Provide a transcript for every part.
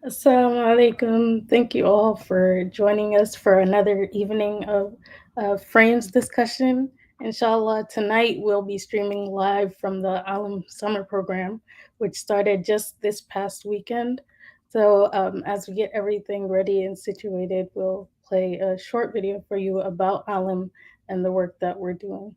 Assalamu alaikum. Thank you all for joining us for another evening of Frames discussion. Inshallah, tonight we'll be streaming live from the ALIM summer program, which started just this past weekend. So, as we get everything ready and situated, we'll play a short video for you about ALIM and the work that we're doing.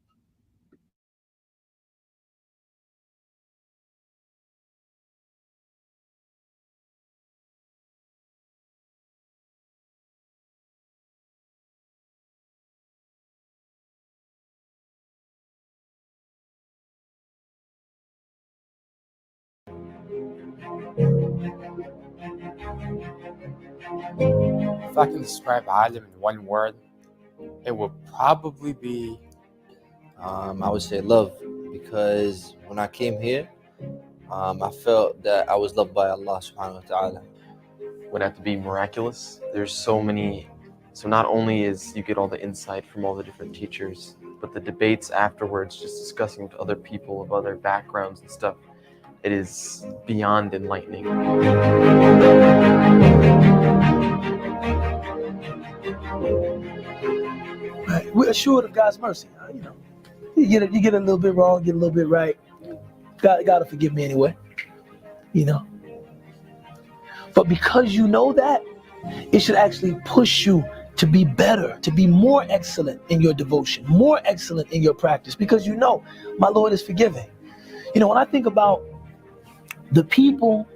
If I can describe ALIM in one word, it would probably be I would say love, because when I came here, I felt that I was loved by Allah subhanahu wa ta'ala. Would have to be miraculous. There's so not only is you get all the insight from all the different teachers, but the debates afterwards, just discussing with other people of other backgrounds and stuff, it is beyond enlightening. Right. We're assured of God's mercy. You get a little bit wrong, get a little bit right. God to forgive me anyway. But because you know that, it should actually push you to be better, to be more excellent in your devotion, more excellent in your practice, because you know my Lord is forgiving. When I think about the people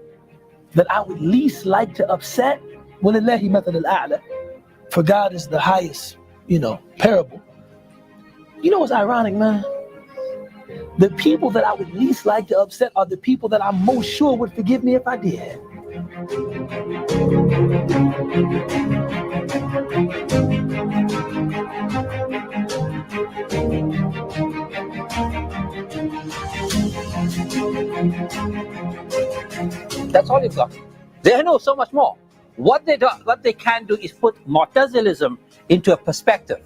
that I would least like to upset, وَلِلَّهِ مَثَلُ الْأَعْلَى, for God is the highest, parable. What's ironic, man? The people that I would least like to upset are the people that I'm most sure would forgive me if I did. That's all you've got. They know so much more. What they can do is put Mu'tazilism into a perspective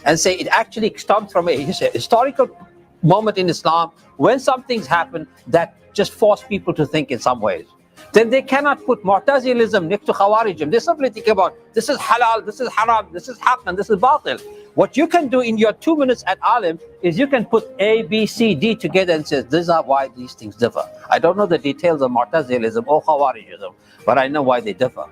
and say it actually comes from a historical moment in Islam when some things happen that just force people to think in some ways. Then they cannot put Mu'tazilism next to Khawarijism. They simply think about this is halal, this is haram, this is haqq, and this is batil. What you can do in your 2 minutes at ALIM is you can put A, B, C, D together and say, these are why these things differ. I don't know the details of Mu'tazilism or Khawarijism, but I know why they differ.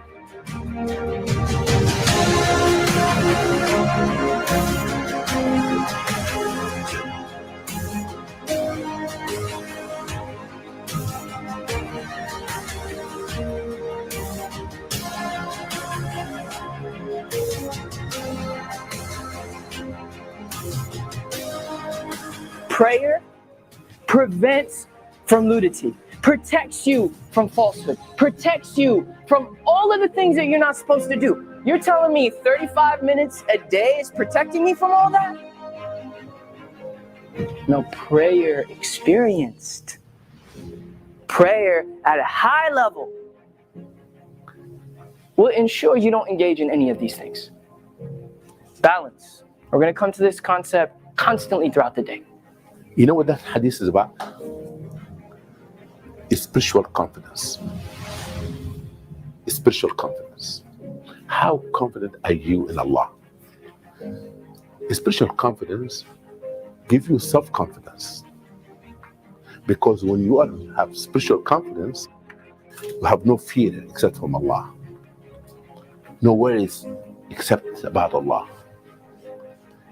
Prayer prevents from nudity, protects you from falsehood, protects you from all of the things that you're not supposed to do. You're telling me 35 minutes a day is protecting me from all that? No, prayer experienced. Prayer at a high level will ensure you don't engage in any of these things. Balance. We're going to come to this concept constantly throughout the day. You know what that hadith is about? It's spiritual confidence. It's spiritual confidence. How confident are you in Allah? Spiritual confidence gives you self-confidence. Because when you have spiritual confidence, you have no fear except from Allah. No worries except about Allah.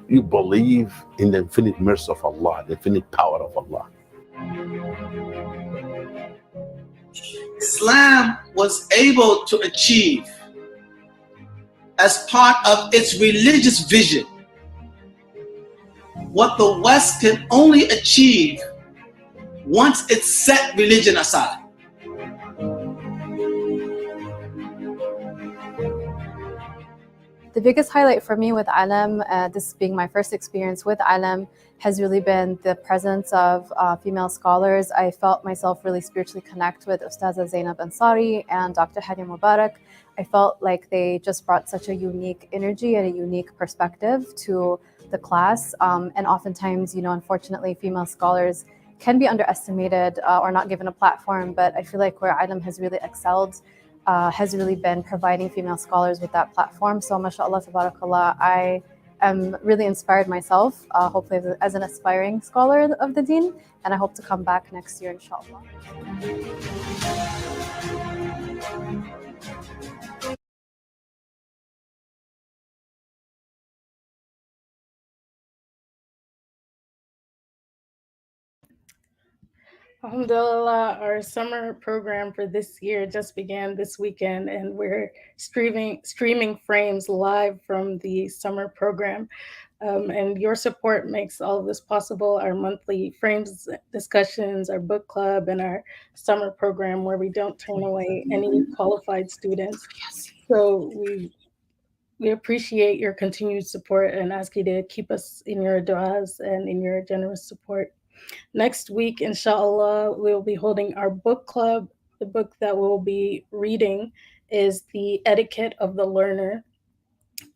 You believe in the infinite mercy of Allah, the infinite power of Allah. Islam was able to achieve, as part of its religious vision, what the West can only achieve once it set religion aside. The biggest highlight for me with ALIM, this being my first experience with ALIM, has really been the presence of female scholars. I felt myself really spiritually connect with Ustadh Zainab Ansari and Dr. Hadi Mubarak. I felt like they just brought such a unique energy and a unique perspective to the class. And oftentimes, unfortunately, female scholars can be underestimated or not given a platform, but I feel like where ALIM has really excelled has really been providing female scholars with that platform. So mashallah, tabarakallah, I am really inspired myself, hopefully as an aspiring scholar of the deen, and I hope to come back next year, inshallah. Alhamdulillah, our summer program for this year just began this weekend, and we're streaming frames live from the summer program. And your support makes all of this possible. Our monthly frames discussions, our book club, and our summer program where we don't turn away any qualified students. So we appreciate your continued support and ask you to keep us in your du'as and in your generous support. Next week, inshallah, we'll be holding our book club. The book that we'll be reading is The Etiquette of the Learner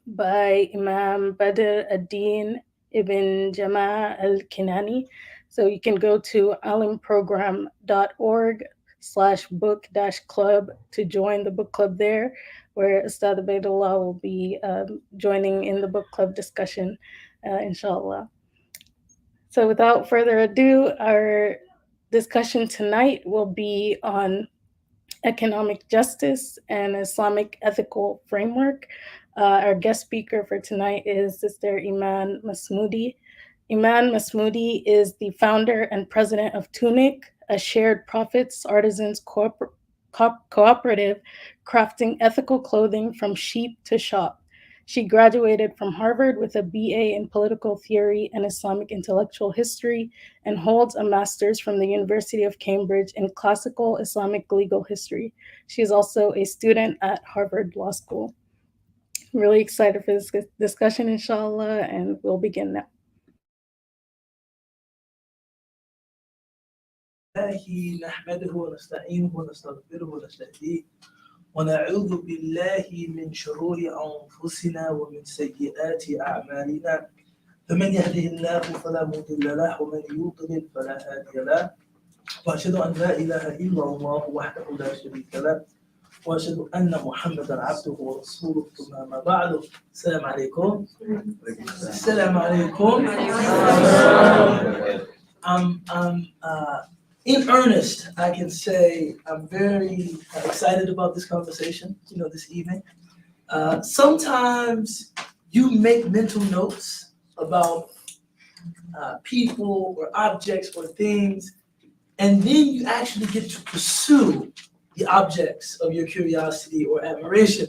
by Imam Badr ad-Din ibn Jama' al-Kinani. So you can go to alimprogram.org/book-club to join the book club there, where Ustadh Ubaydullah will be joining in the book club discussion, inshallah. So without further ado, our discussion tonight will be on economic justice and Islamic ethical framework. Our guest speaker for tonight is Sister Iman Masmoudi. Iman Masmoudi is the founder and president of Tunic, a shared profits artisans cooperative crafting ethical clothing from sheep to shop. She graduated from Harvard with a BA in political theory and Islamic intellectual history and holds a master's from the University of Cambridge in classical Islamic legal history. She is also a student at Harvard Law School. I'm really excited for this discussion, inshallah, and we'll begin now. نحمده ونستعينه ونستغفره ونستهديه ونعوذ بالله من شرور أنفسنا ومن سيئات أعمالنا فمن يهده الله فلا مضل له ومن يضلل فلا هادي له وأشهد أن لا إله إلا الله وحده لا شريك له وأشهد أن محمدا عبده ورسوله ثم ما بعد السلام عليكم. السلام عليكم. In earnest, I can say I'm very excited about this conversation, this evening. Sometimes you make mental notes about people or objects or things, and then you actually get to pursue the objects of your curiosity or admiration.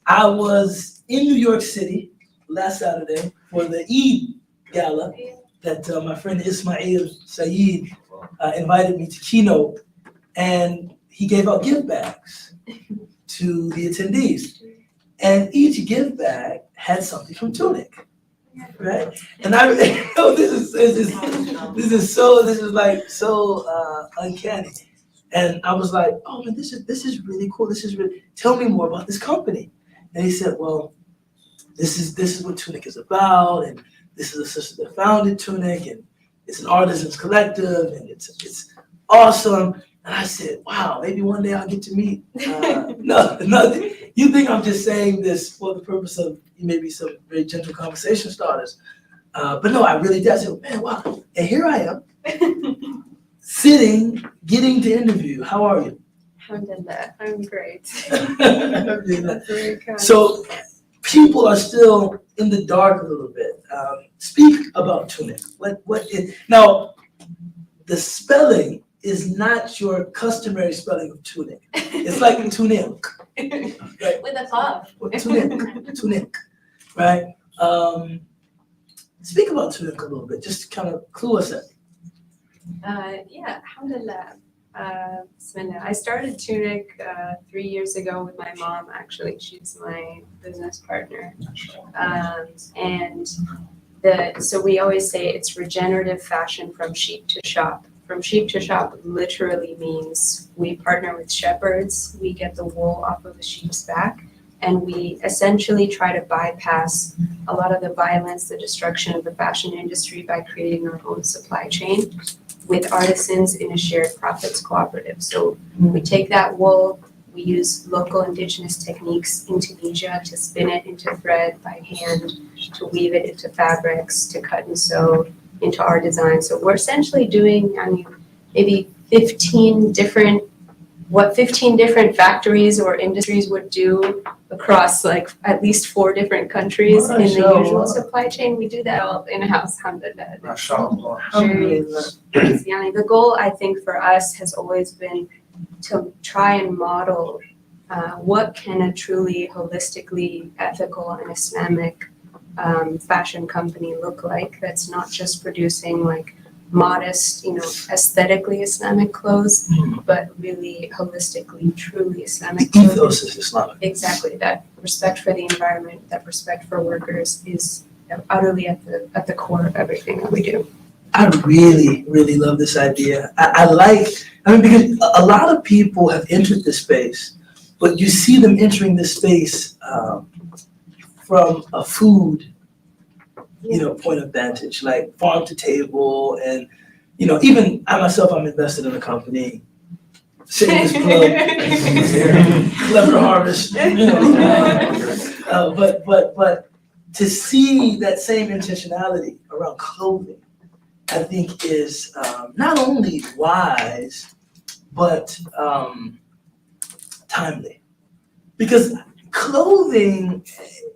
I was in New York City last Saturday for the Eid Gala that my friend Ismail Saeed invited me to keynote, and he gave out gift bags to the attendees. And each gift bag had something from Tunic, right? And I, this is so uncanny. And I was like, oh man, this is really cool. Tell me more about this company. And he said, well, this is what Tunic is about, and this is a sister that founded Tunic, and it's an artisans collective, and it's awesome. And I said, wow, maybe one day I'll get to meet. No, you think I'm just saying this for the purpose of maybe some very gentle conversation starters. But no, I really did. I said, man, wow. And here I am, sitting, getting to interview. How are you? Alhamdulillah, I'm great. That's very kind. So people are still in the dark a little bit. Speak about Tunic. What is, now, the spelling is not your customary spelling of Tunic. It's like Tunic. Right? With a club. Tunic, right? Speak about Tunic a little bit, just kind of clue us in. Yeah, alhamdulillah. Bismillah. I started Tunic 3 years ago with my mom, actually. She's my business partner. So we always say it's regenerative fashion from sheep to shop. From sheep to shop literally means we partner with shepherds, we get the wool off of a sheep's back, and we essentially try to bypass a lot of the violence, the destruction of the fashion industry by creating our own supply chain with artisans in a shared profits cooperative. So we take that wool, We use local indigenous techniques in Tunisia to spin it into thread by hand, to weave it into fabrics, to cut and sew into our design. So we're essentially doing, I mean, maybe 15 different factories or industries would do across like at least 4 different countries in the usual supply chain. We do that all in-house, alhamdulillah. The goal, I think, for us has always been to try and model what can a truly holistically ethical and Islamic fashion company look like, that's not just producing like modest, aesthetically Islamic clothes, but really holistically, truly Islamic clothes. The ethos is Islamic. Exactly. That respect for the environment, that respect for workers is utterly at the core of everything that we do. I really, really love this idea. Because a lot of people have entered this space, but you see them entering this space from a food, point of vantage, like farm to table, and even I myself, I'm invested in a company, Shameless plug, Clever Harvest, but to see that same intentionality around clothing, I think is not only wise, but timely. Because clothing,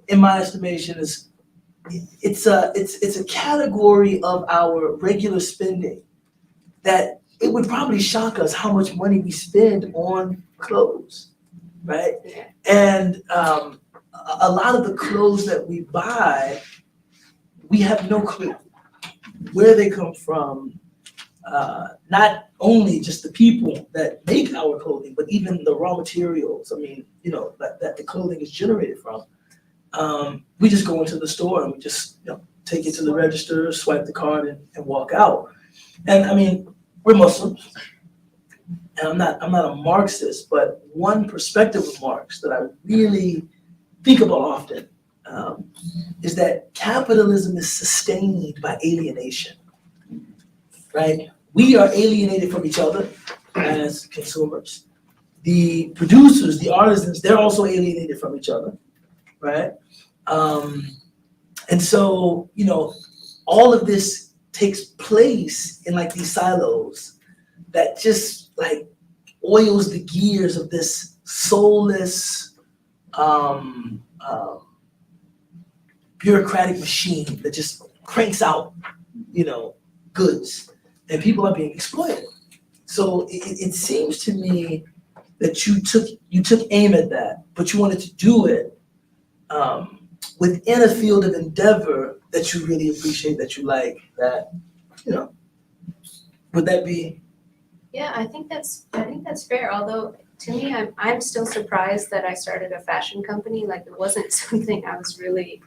in my estimation, it's a category of our regular spending that it would probably shock us how much money we spend on clothes, right? And a lot of the clothes that we buy, we have no clue where they come from. Not only just the people that make our clothing, but even the raw materials. That the clothing is generated from. We just go into the store and we just take it to the register, swipe the card, and walk out. And we're Muslims, and I'm not a Marxist, but one perspective of Marx that I really think about often is that capitalism is sustained by alienation, right? We are alienated from each other as consumers. The producers, the artisans, they're also alienated from each other, right? And so, all of this takes place in like these silos that just like oils the gears of this soulless, bureaucratic machine that just cranks out, goods, and people are being exploited. So it seems to me that you took aim at that, but you wanted to do it within a field of endeavor that you really appreciate, that you like, that, would that be? Yeah, I think that's fair. Although to me, I'm still surprised that I started a fashion company. Like, it wasn't something I was really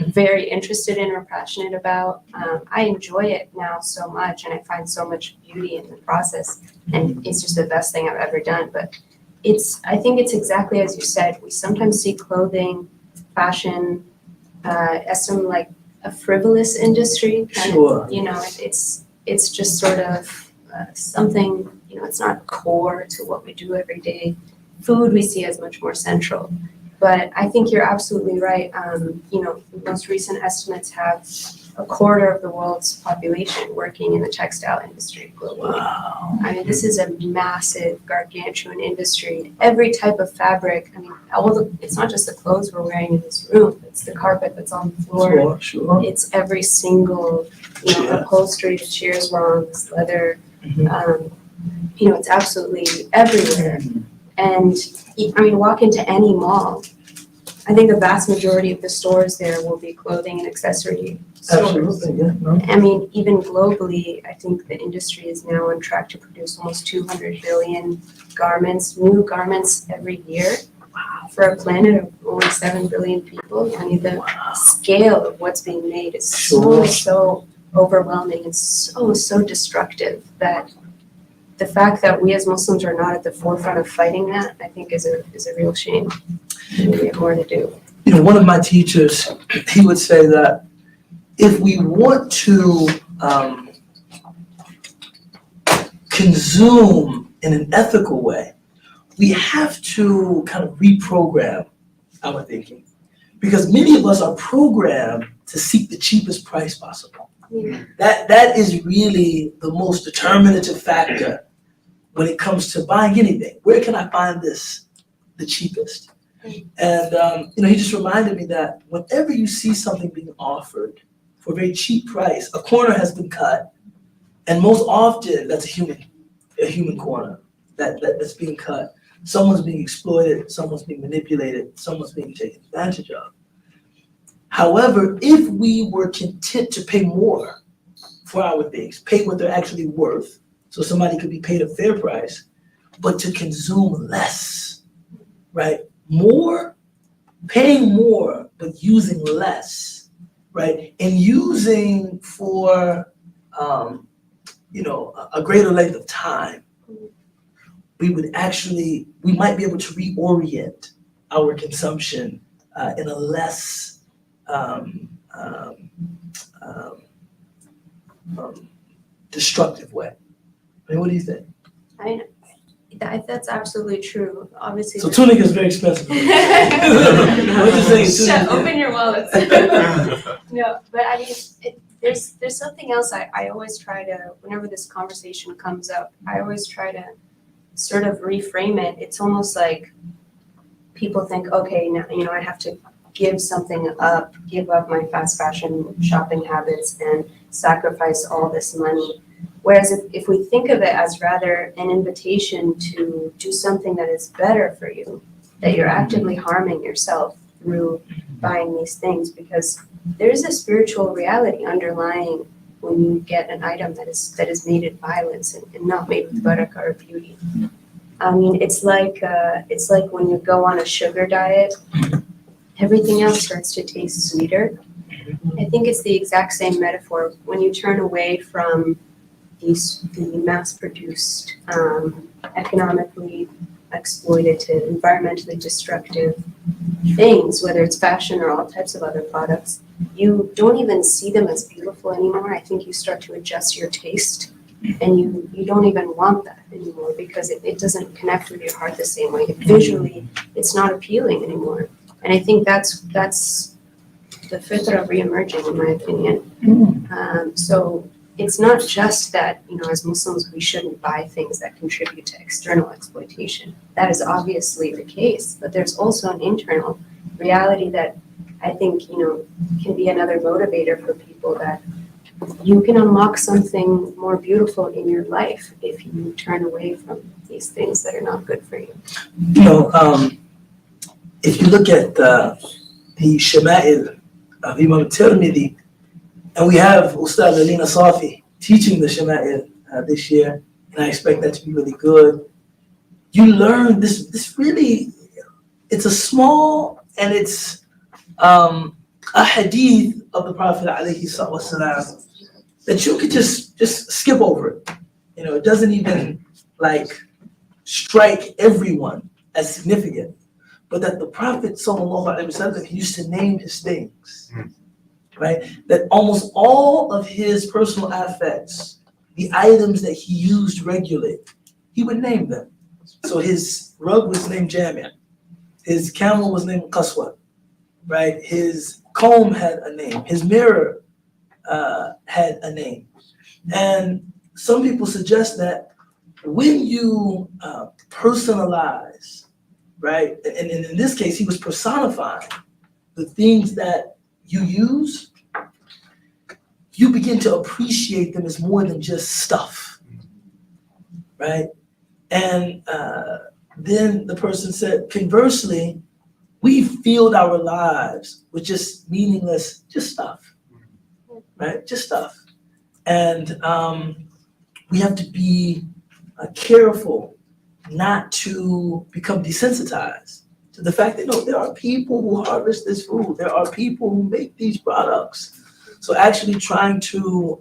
very interested in or passionate about. I enjoy it now so much, and I find so much beauty in the process, and it's just the best thing I've ever done. But I think it's exactly as you said. We sometimes see clothing, fashion, as some like a frivolous industry. Sure. It's just sort of something, it's not core to what we do every day. Food we see as much more central. But I think you're absolutely right. Most recent estimates have 1/4 of the world's population working in the textile industry globally. Wow. This is a massive, gargantuan industry. Every type of fabric, it's not just the clothes we're wearing in this room, it's the carpet that's on the floor. Sure. It's every single, upholstery, the chairs we're on, this leather. It's absolutely everywhere. And walk into any mall, I think the vast majority of the stores there will be clothing and accessory stores. Absolutely, yeah. No. Even globally, I think the industry is now on track to produce almost 200 billion new garments every year. Wow. For a planet of only 7 billion people. The scale of what's being made is so overwhelming and so destructive that the fact that we as Muslims are not at the forefront of fighting that, I think, is a real shame. We have more to do. One of my teachers, he would say that if we want to consume in an ethical way, we have to kind of reprogram our thinking, because many of us are programmed to seek the cheapest price possible. Yeah. That is really the most determinative factor when it comes to buying anything. Where can I find this the cheapest? And he just reminded me that whenever you see something being offered for a very cheap price, a corner has been cut, and most often that's a human corner that's being cut. Someone's being exploited, someone's being manipulated, someone's being taken advantage of. However, if we were content to pay more for our things, pay what they're actually worth, so somebody could be paid a fair price, but to consume less, right? Paying more, but using less, right? And using for, a greater length of time, we might be able to reorient our consumption in a less destructive way. I mean, what do you think? That's absolutely true. Obviously. So tunic is very expensive. Open your wallets. No, but I mean, there's something else I always try to, whenever this conversation comes up, I always try to sort of reframe it. It's almost like people think, okay, now, I have to give up my fast fashion shopping habits and sacrifice all this money. Whereas if we think of it as rather an invitation to do something that is better for you, that you're actively harming yourself through buying these things, because there's a spiritual reality underlying when you get an item that is made in violence and not made with barakah or beauty. I mean, it's like when you go on a sugar diet, everything else starts to taste sweeter. I think it's the exact same metaphor when you turn away from the mass-produced, economically exploitative, environmentally destructive things, whether it's fashion or all types of other products. You don't even see them as beautiful anymore. I think you start to adjust your taste, and you don't even want that anymore because it doesn't connect with your heart the same way. Visually, it's not appealing anymore. And I think that's the fitra re-emerging, in my opinion. So it's not just that, as Muslims, we shouldn't buy things that contribute to external exploitation. That is obviously the case, but there's also an internal reality that I think, can be another motivator for people, that you can unlock something more beautiful in your life if you turn away from these things that are not good for you. If you look at the Shama'il of Imam Tirmidhi, and we have Ustadh Alina Safi teaching the Shama'il this year, and I expect that to be really good. You learn this really, it's a small, and it's a hadith of the Prophet alayhi sallam that you could just skip over it. It doesn't even strike everyone as significant, but that the Prophet sallallahu alaihi wasallam used to name his things. Right? That almost all of his personal affects, the items that he used regularly, he would name them. So his rug was named Jami', his camel was named Qaswa, right? His comb had a name, his mirror had a name. And some people suggest that when you personalize, right? And in this case, he was personifying the things that you use, you begin to appreciate them as more than just stuff, right? And then the person said, conversely, we filled our lives with just meaningless, just stuff, right? Just stuff. And we have to be careful not to become desensitized to the fact that, no, there are people who harvest this food. There are people who make these products. So actually trying to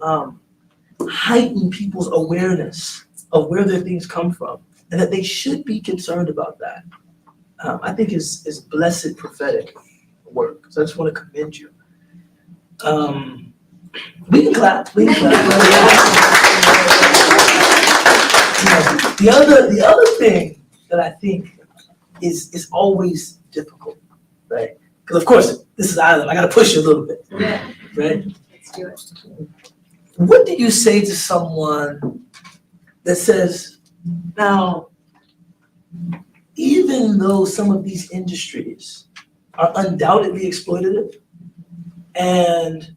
heighten people's awareness of where their things come from, and that they should be concerned about that, I think is blessed prophetic work. So I just want to commend you. We can clap. The other thing that I think is always difficult, right? Because of course, this is Island. I got to push you a little bit, Yeah. right? Let's do it. What do you say to someone that says, now, even though some of these industries are undoubtedly exploitative, and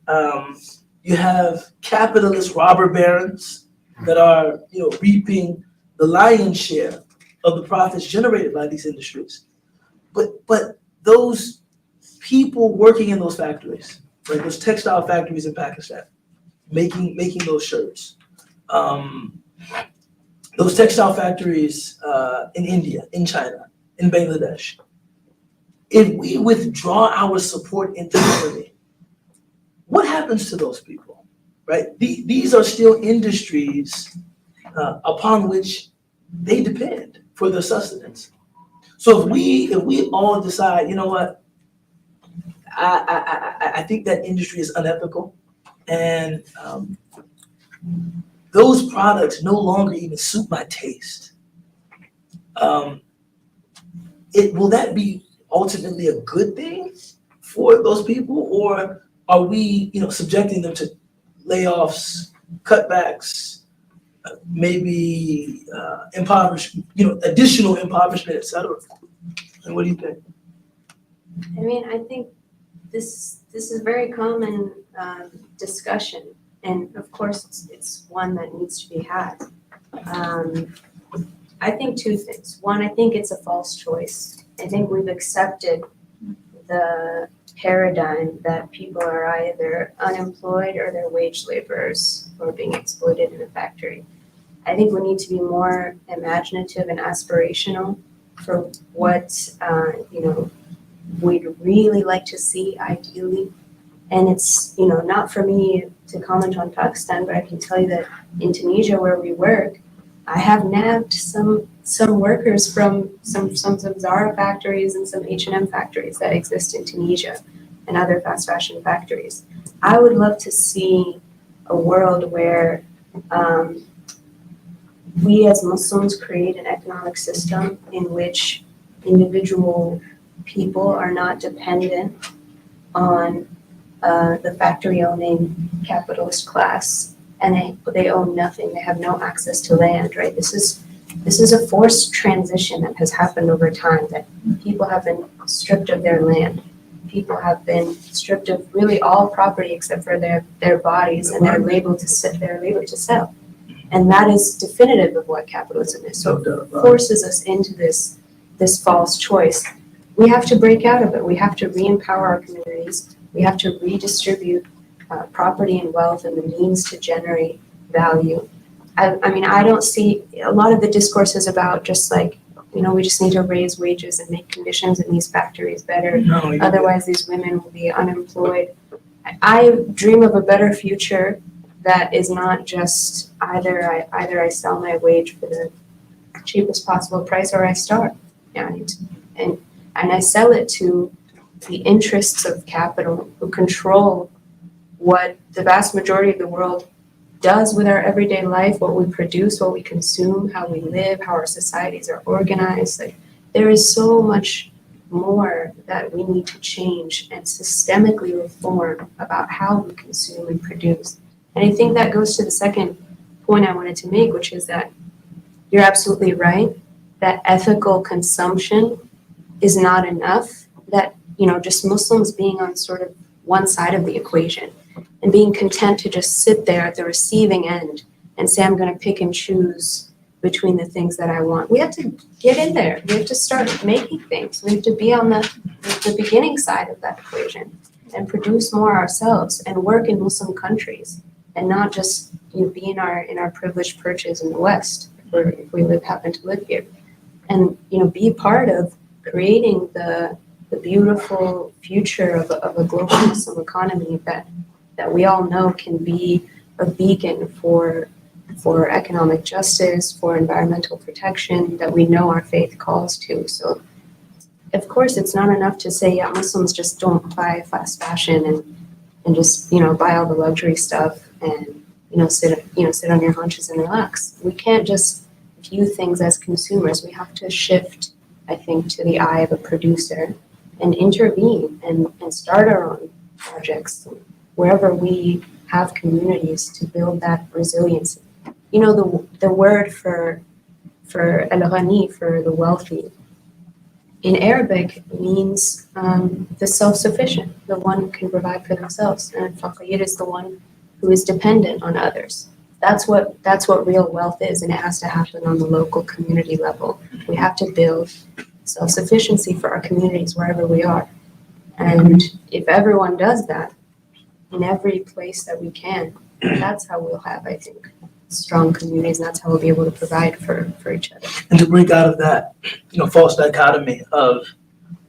you have capitalist robber barons that are, reaping the lion's share of the profits generated by these industries, but those people working in those factories, right? Those textile factories in Pakistan, making those shirts. Those textile factories in India, in China, in Bangladesh. If we withdraw our support entirely, what happens to those people, right? These are still industries upon which they depend for their sustenance. So if we all decide, you know what, I think that industry is unethical, and those products no longer even suit my taste. Will that be ultimately a good thing for those people, or are we, subjecting them to layoffs, cutbacks, maybe additional impoverishment, et cetera? And what do you think? I mean, I think this is very common discussion, and of course it's one that needs to be had. I think two things. One, I think it's a false choice. I think we've accepted the paradigm that people are either unemployed or they're wage laborers or being exploited in a factory. I think we need to be more imaginative and aspirational for what we'd really like to see ideally. And it's not for me to comment on Pakistan, but I can tell you that in Tunisia, where we work, I have nabbed some workers from some Zara factories and some H&M factories that exist in Tunisia and other fast fashion factories. I would love to see a world where we as Muslims create an economic system in which individual people are not dependent on the factory-owning capitalist class, and they own nothing. They have no access to land, right? This is a forced transition that has happened over time, that people have been stripped of their land. People have been stripped of really all property except for their bodies, and they're labeled to sell. And that is definitive of what capitalism is. So it forces us into this false choice. We have to break out of it. We have to re-empower our communities. We have to redistribute property and wealth and the means to generate value. I mean, I don't see a lot of the discourse is about just like, we just need to raise wages and make conditions in these factories better. No, otherwise, these women will be unemployed. I dream of a better future that is not just either I sell my wage for the cheapest possible price or I starve. And I sell it to the interests of capital who control what the vast majority of the world does with our everyday life, what we produce, what we consume, how we live, how our societies are organized. Like, there is so much more that we need to change and systemically reform about how we consume and produce. And I think that goes to the second point I wanted to make, which is that you're absolutely right, that ethical consumption is not enough, that, just Muslims being on sort of one side of the equation and being content to just sit there at the receiving end and say, I'm going to pick and choose between the things that I want. We have to get in there. We have to start making things. We have to be on the beginning side of that equation and produce more ourselves and work in Muslim countries and not just be in our privileged perches in the West, if we happen to live here, and be part of creating the beautiful future of a global Muslim economy that we all know can be a beacon for economic justice, for environmental protection, that we know our faith calls to. So, of course, it's not enough to say, yeah, Muslims just don't buy fast fashion and just buy all the luxury stuff and sit on your haunches and relax. We can't just view things as consumers. We have to shift, I think, to the eye of a producer and intervene and start our own projects wherever we have communities to build that resiliency. You know, the word for al-ghani, for the wealthy, in Arabic means the self-sufficient, the one who can provide for themselves. And faqir is the one who is dependent on others. That's what real wealth is, and it has to happen on the local community level. We have to build self-sufficiency for our communities wherever we are. And if everyone does that in every place that we can, that's how we'll have, I think, strong communities, and that's how we'll be able to provide for each other. And to break out of that, false dichotomy of,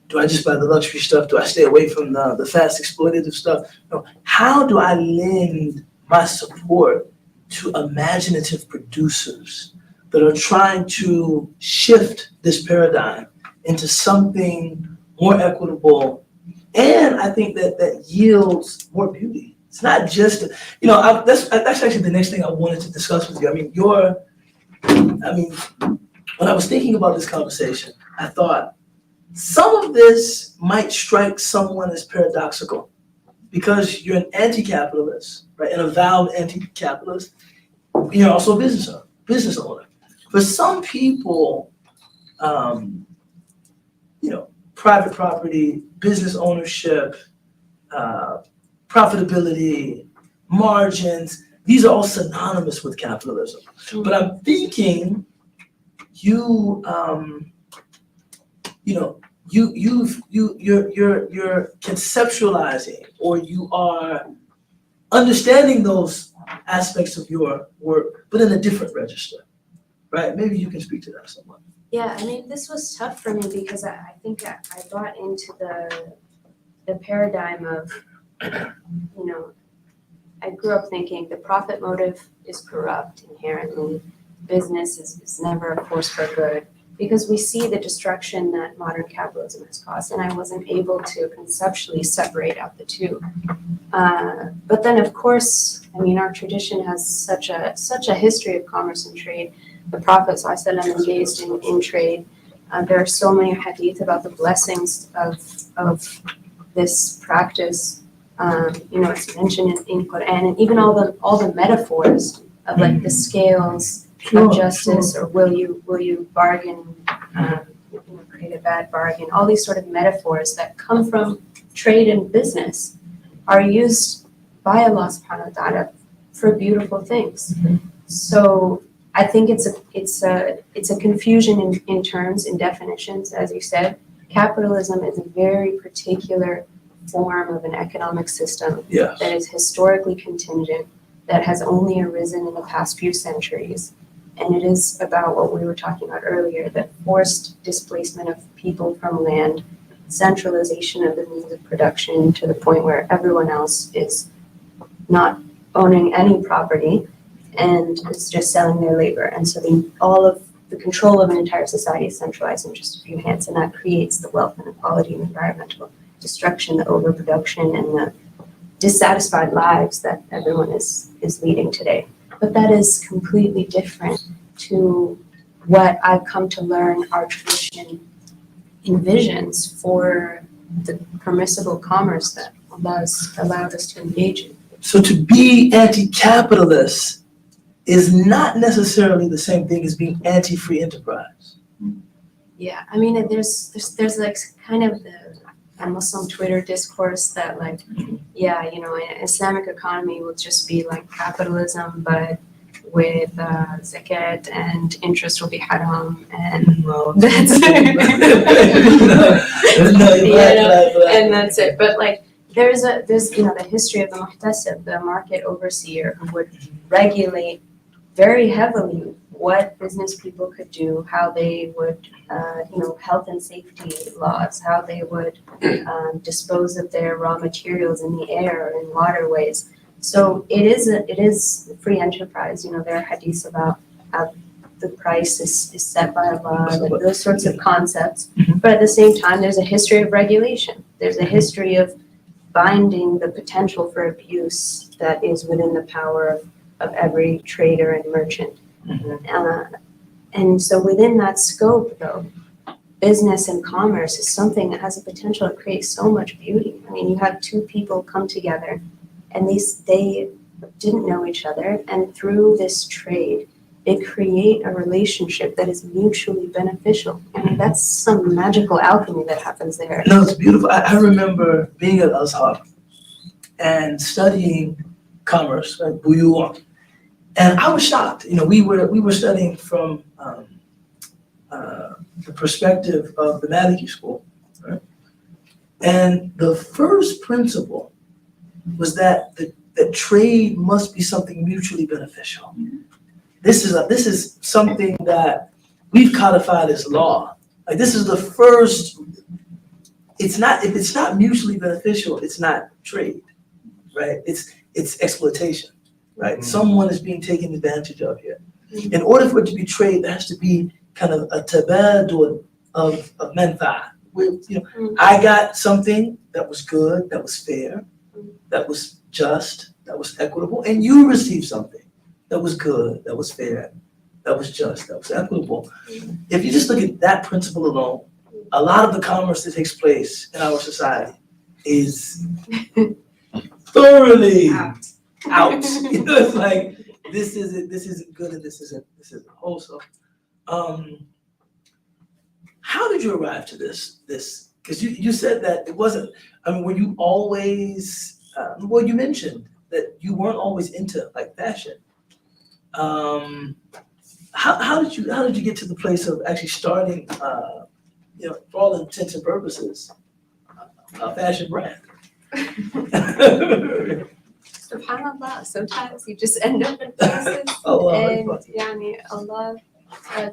do I just buy the luxury stuff? Do I stay away from the fast exploitative stuff? How do I lend my support to imaginative producers that are trying to shift this paradigm into something more equitable? And I think that yields more beauty. It's not just, that's actually the next thing I wanted to discuss with you. When I was thinking about this conversation, I thought some of this might strike someone as paradoxical because you're an anti-capitalist, right? An avowed anti-capitalist. You're also a business owner. For some people, private property, business ownership, profitability, margins, these are all synonymous with capitalism. But I'm thinking you're conceptualizing, or you are understanding those aspects of your work, but in a different register, right? Maybe you can speak to that somewhat. Yeah, this was tough for me because I think I bought into the paradigm of, I grew up thinking the profit motive is corrupt inherently. Business is never a force for good, because we see the destruction that modern capitalism has caused, and I wasn't able to conceptually separate out the two. But then, of course, our tradition has such a history of commerce and trade. The Prophet ﷺ engaged in trade. There are so many hadith about the blessings of this practice. It's mentioned in Quran, and even all the metaphors of like the scales of justice, or will you bargain, create a bad bargain. All these sort of metaphors that come from trade and business are used by Allah subhanahu wa ta'ala for beautiful things. So I think it's a confusion in terms, in definitions, as you said. Capitalism is a very particular form of an economic system that is historically contingent, that has only arisen in the past few centuries. And it is about what we were talking about earlier, the forced displacement of people from land, centralization of the means of production to the point where everyone else is not owning any property and it's just selling their labor. And so all of the control of an entire society is centralized in just a few hands, and that creates the wealth inequality and environmental destruction, the overproduction, and the dissatisfied lives that everyone is leading today. But that is completely different to what I've come to learn our tradition envisions for the permissible commerce that Allah has allowed us to engage in. So to be anti-capitalist is not necessarily the same thing as being anti-free enterprise. Yeah, there's like kind of the Muslim Twitter discourse that like, an Islamic economy will just be like capitalism, but with zakat, and interest will be haram, and that's it. And that's it. But like, there's the history of the muhtasib, the market overseer, who would regulate very heavily what business people could do, how they would, health and safety laws, how they would dispose of their raw materials in the air and waterways. So it is free enterprise. There are hadiths about how the price is set by Allah, and those sorts of concepts. But at the same time, there's a history of regulation. There's a history of binding the potential for abuse that is within the power of every trader and merchant. And so within that scope, though, business and commerce is something that has the potential to create so much beauty. I mean, you have two people come together and they didn't know each other, and through this trade, they create a relationship that is mutually beneficial. I mean, that's some magical alchemy that happens there. No, it's beautiful. I remember being at Azhar and studying commerce, right, buyur, and I was shocked. You know, we were studying from the perspective of the Maliki school, right? And the first principle was that that trade must be something mutually beneficial. This is something that we've codified as law. Like, this is the first. It's not, if it's not mutually beneficial, it's not trade, right? It's exploitation, right? Someone is being taken advantage of here. In order for it to be trade, there has to be kind of a tabadul of manfa. I got something that was good, that was fair, that was just, that was equitable, and you received something that was good, that was fair, that was just, that was equitable. If you just look at that principle alone, a lot of the commerce that takes place in our society is thoroughly out. You know, it's like, this isn't good, and this isn't wholesome. How did you arrive to this? Because you said that it wasn't. I mean, were you always? Well, you mentioned that you weren't always into like fashion. How did you get to the place of actually starting? You know, for all intents and purposes, a fashion brand. SubhanAllah, sometimes you just end up in places and yani, Allah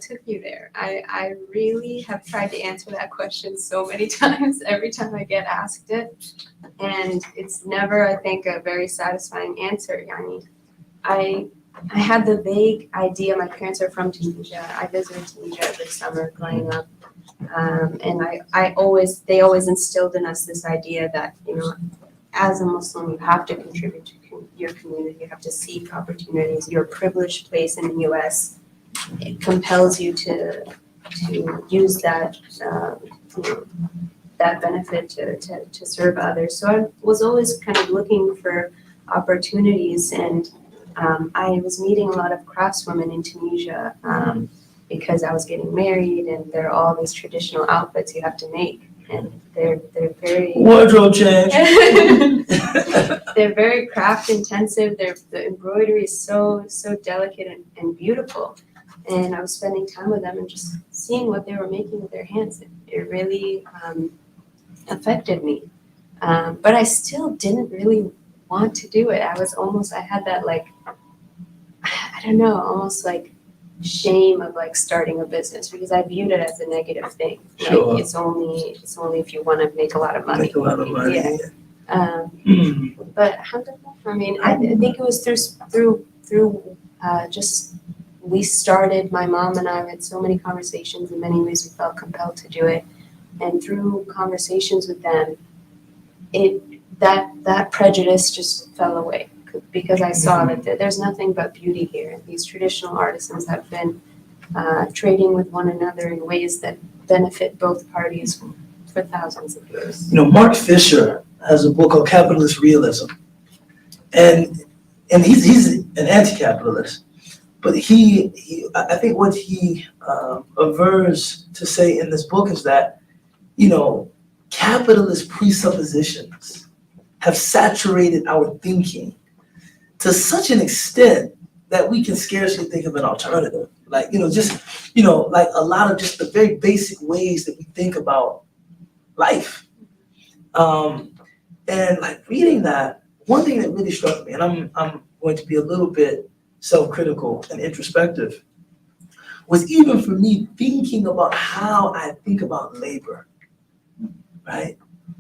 took you there. I really have tried to answer that question so many times, every time I get asked it, and it's never, I think, a very satisfying answer. Yani, I had the vague idea. My parents are from Tunisia. I visited Tunisia every summer growing up. And they always instilled in us this idea that, you know, as a Muslim, you have to contribute to your community. You have to seek opportunities. Your privileged place in the U.S. it compels you to use that that benefit to serve others. So I was always kind of looking for opportunities, and I was meeting a lot of craftswomen in Tunisia. Because I was getting married, and there are all these traditional outfits you have to make, and they're very wardrobe change. They're very craft intensive. The embroidery is so delicate and beautiful, and I was spending time with them and just seeing what they were making with their hands. It really affected me, but I still didn't really want to do it. I had that, like, I don't know, almost like shame of like starting a business, because I viewed it as a negative thing. Sure. Like, it's only if you want to make a lot of money. Yeah. But alhamdulillah, I mean, I think it was through just, we started, my mom and I had so many conversations. In many ways, we felt compelled to do it, and through conversations with them, that prejudice just fell away. Because I saw that there's nothing but beauty here. These traditional artisans have been trading with one another in ways that benefit both parties for thousands of years. You know, Mark Fisher has a book called Capitalist Realism, and he's an anti-capitalist, but I think what he avers to say in this book is that, you know, capitalist presuppositions have saturated our thinking to such an extent that we can scarcely think of an alternative. Like, you know, just, you know, like a lot of just the very basic ways that we think about life. And like reading that, one thing that really struck me, and I'm going to be a little bit self-critical and introspective, was even for me thinking about how I think about labor, right?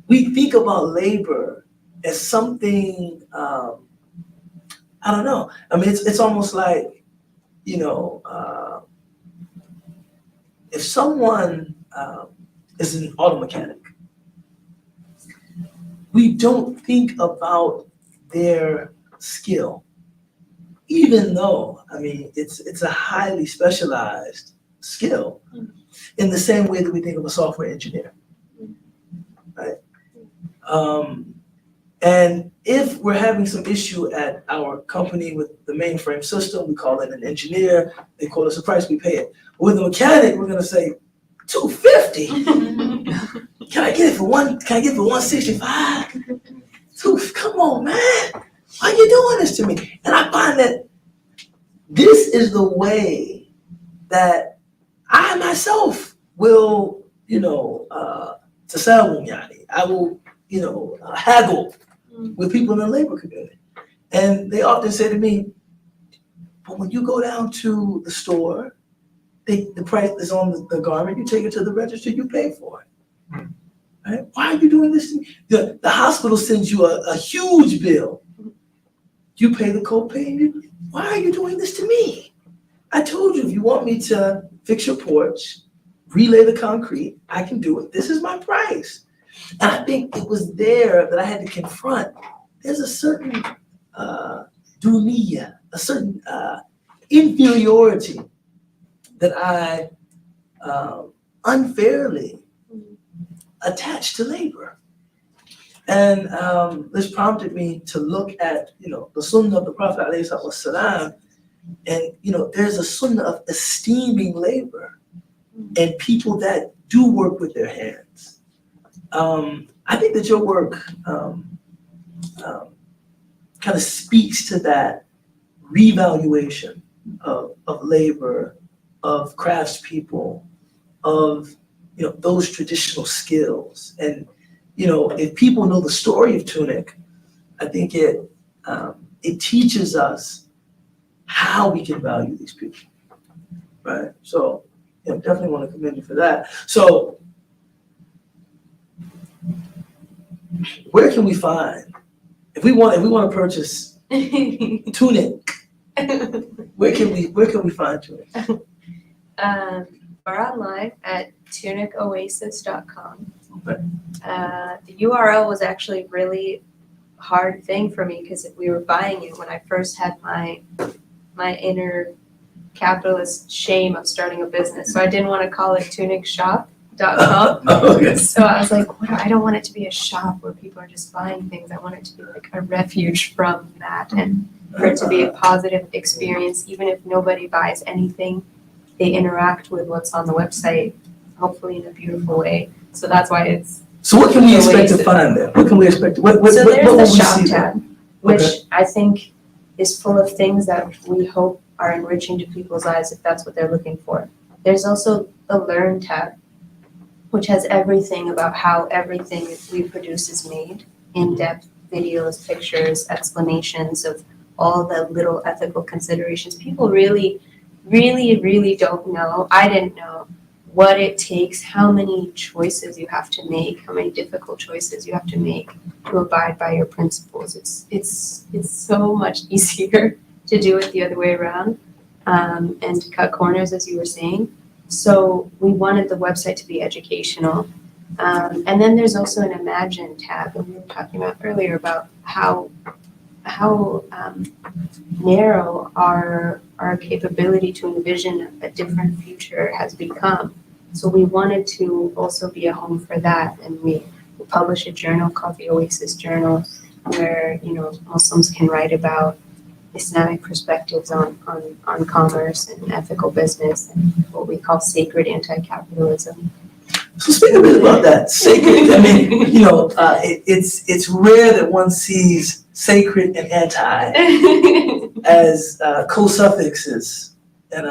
We think about labor as something, I don't know. I mean, it's almost like, you know, if someone is an auto mechanic, we don't think about their skill, even though, I mean, it's a highly specialized skill in the same way that we think of a software engineer, right? And if we're having some issue at our company with the mainframe system, we call it an engineer, they quote us a price, we pay it. With a mechanic, we're gonna say, $250. Can I get it for 165? Come on, man. Why are you doing this to me? And I find that this is the way that I myself will, I will, haggle with people in the labor community. And they often say to me, but when you go down to the store, the price is on the garment, you take it to the register, you pay for it. Right? Why are you doing this to me? The hospital sends you a huge bill. You pay the copay. Why are you doing this to me? I told you, if you want me to fix your porch, relay the concrete, I can do it. This is my price. And I think it was there that I had to confront. There's a certain dunya, a certain inferiority that I unfairly attached to labor. And this prompted me to look at, the sunnah of the Prophet ﷺ, and there's a sunnah of esteeming labor and people that do work with their hands. I think that your work kind of speaks to that revaluation of labor, of craftspeople, of those traditional skills. And if people know the story of Tunic, I think it teaches us how we can value these people, right? So definitely want to commend you for that. So where can we find, if we want to purchase Tunic, where can we find Tunic? We're online at tunicoasis.com. Okay. The URL was actually a really hard thing for me because we were buying it when I first had my inner capitalist shame of starting a business. So I didn't want to call it tunicshop.com. Okay. So I was like, I don't want it to be a shop where people are just buying things. I want it to be like a refuge from that and for it to be a positive experience. Even if nobody buys anything, they interact with what's on the website, hopefully in a beautiful way. So that's why it's. So what can we expect to find there? What can we expect? So there's the shop tab, which Okay. I think is full of things that we hope are enriching to people's lives if that's what they're looking for. There's also the learn tab, which has everything about how everything we produce is made, in-depth videos, pictures, explanations of all the little ethical considerations. People really don't know. I didn't know what it takes, how many choices you have to make, how many difficult choices you have to make to abide by your principles. It's so much easier to do it the other way around, and to cut corners, as you were saying. So we wanted the website to be educational. And then there's also an Imagine tab, and we were talking about earlier about how narrow our capability to envision a different future has become. So we wanted to also be a home for that, and we publish a journal called the Oasis Journal, where Muslims can write about Islamic perspectives on commerce and ethical business and what we call sacred anti-capitalism. So speak a bit about that. Sacred, I mean, it's rare that one sees sacred and anti as co-suffixes, and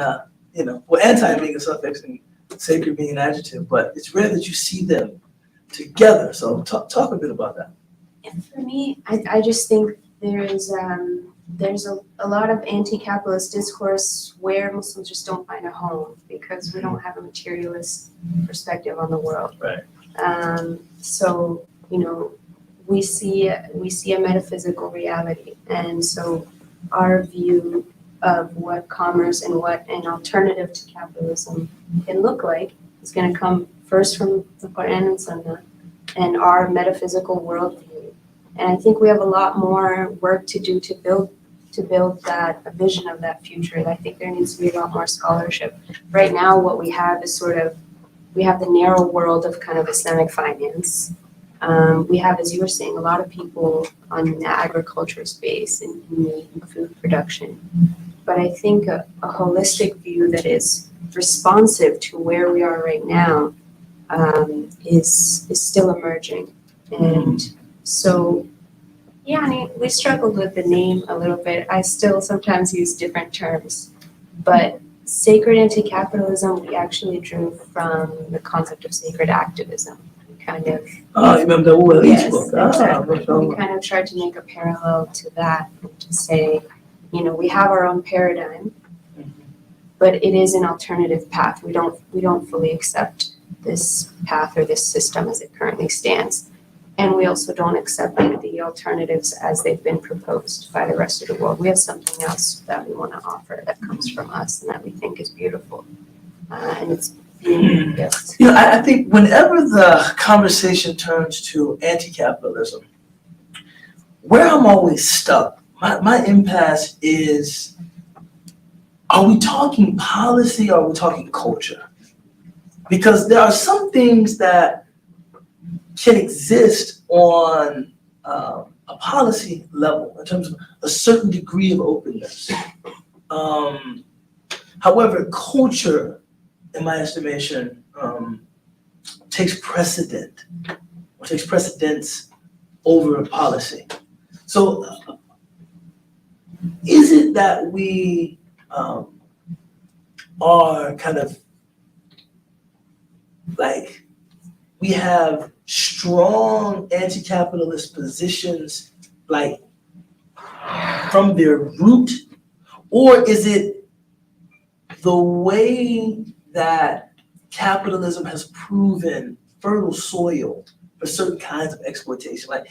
anti being a suffix and sacred being an adjective, but it's rare that you see them together. So talk a bit about that. And for me, I just think there's a lot of anti-capitalist discourse where Muslims just don't find a home because we don't have a materialist perspective on the world. Right. So we see a metaphysical reality, and so our view of what commerce and what an alternative to capitalism can look like is going to come first from the Quran and Sunnah and our metaphysical worldview. And I think we have a lot more work to do to to build a vision of that future. I think there needs to be a lot more scholarship. Right now, what we have is we have the narrow world of kind of Islamic finance. We have, as you were saying, a lot of people on the agriculture space and meat and food production. But I think a holistic view that is responsive to where we are right now is still emerging. And so, yeah, I mean, we struggled with the name a little bit. I still sometimes use different terms, but sacred anti-capitalism, we actually drew from the concept of sacred activism. We kind of, remember the yes, book? exactly. We kind of tried to make a parallel to that, to say, you know, we have our own paradigm, but it is an alternative path. We don't fully accept this path or this system as it currently stands. And we also don't accept the alternatives as they've been proposed by the rest of the world. We have something else that we want to offer that comes from us and that we think is beautiful. And it's being built. You know, I think whenever the conversation turns to anti-capitalism, where I'm always stuck, my impasse is, are we talking policy or are we talking culture? Because there are some things that can exist on a policy level in terms of a certain degree of openness. However, culture, in my estimation, takes precedence over policy. So is it that we are kind of like, we have strong anti-capitalist positions like from their root, or is it the way that capitalism has proven fertile soil for certain kinds of exploitation? Like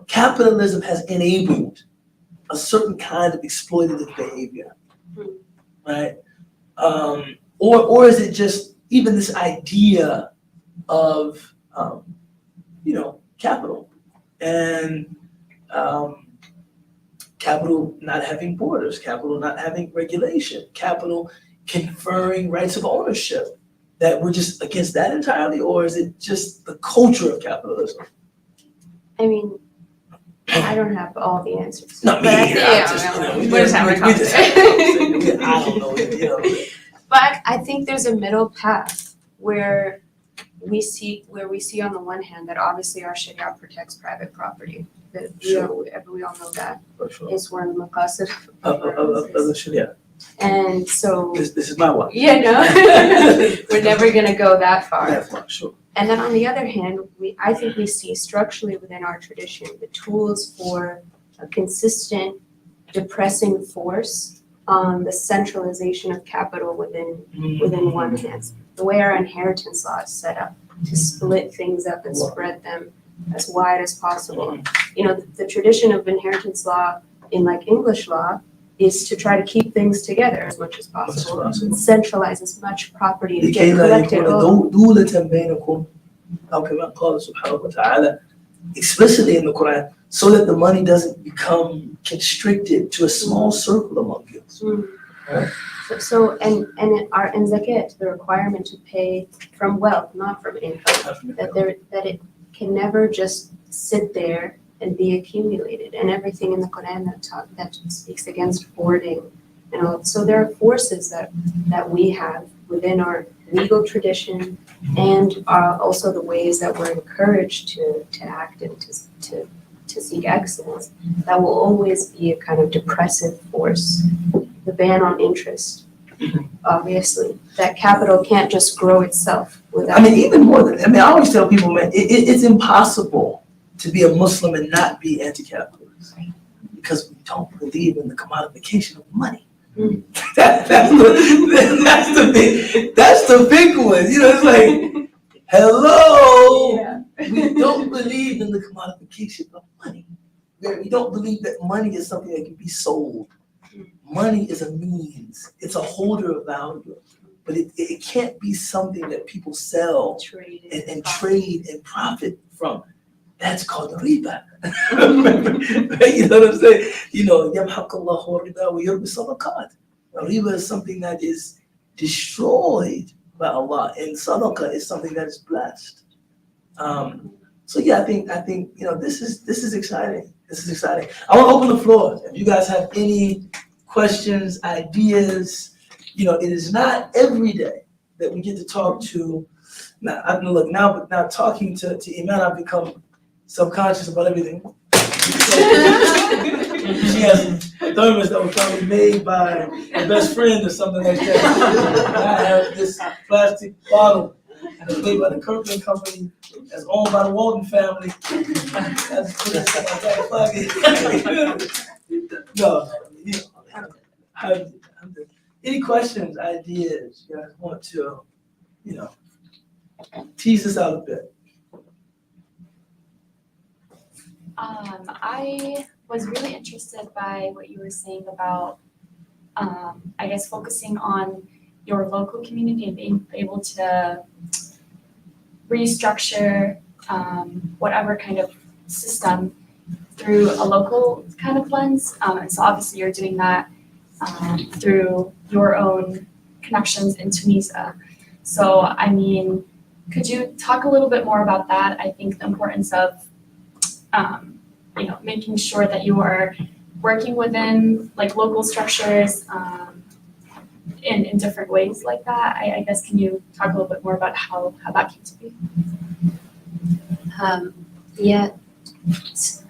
capitalism has enabled a certain kind of exploitative behavior, right? Or is it just even this idea of capital and capital not having borders, capital not having regulation, capital conferring rights of ownership, that we're just against that entirely? Or is it just the culture of capitalism? I mean, I don't have all the answers. Not me either. We're just having a conversation. I don't know. But I think there's a middle path where we see on the one hand that obviously our Sharia protects private property. That we all know that. Sure. It's one of the maqasid of the Sharia. And so this is my one. Yeah, no. We're never gonna go that far. That far, sure. And then on the other hand, I think we see structurally within our tradition the tools for a consistent depressing force on the centralization of capital within one hand. The way our inheritance law is set up to split things up and spread them as wide as possible. You know, the tradition of inheritance law in like English law is to try to keep things together as much as possible and centralize as much property and get collected. Explicitly in the Quran, so that the money doesn't become constricted to a small circle among you. Right? And zakat, the requirement to pay from wealth, not from income, that it can never just sit there and be accumulated, and everything in the Quran that speaks against hoarding and all. So there are forces that we have within our legal tradition, and also the ways that we're encouraged to act and to seek excellence, that will always be a kind of depressive force. The ban on interest, obviously, that capital can't just grow itself without. I mean, even more than, I always tell people, man, it's impossible to be a Muslim and not be anti-capitalist, because we don't believe in the commodification of money. That's the big one. You know, it's like, hello, we don't believe in the commodification of money. We don't believe that money is something that can be sold. Money is a means. It's a holder of value, but it can't be something that people sell and trade and profit from. That's called riba. You know what I'm saying? يَمْحَقُ اللَّهُ الرِّبَا وَيُرْبِي الصَّدَقَاتِ. Riba is something that is destroyed by Allah, and sadaqah is something that is blessed. So yeah, I think this is exciting. This is exciting. I want to open the floor. If you guys have any questions, ideas, it is not every day that we get to talk to. Now talking to Iman, I've become subconscious about everything. She has a thermos that was probably made by her best friend or something like that. And I have this plastic bottle that's made by the Kirkland Company, that's owned by the Walton family. Any questions, ideas, you guys want to, tease this out a bit? I was really interested by what you were saying about, I guess, focusing on your local community and being able to restructure whatever kind of system through a local kind of lens. And so obviously you're doing that through your own connections in Tunisia. So, I mean, could you talk a little bit more about that? I think the importance of making sure that you are working within like local structures in different ways like that. I guess, can you talk a little bit more about how that came to be? Yeah.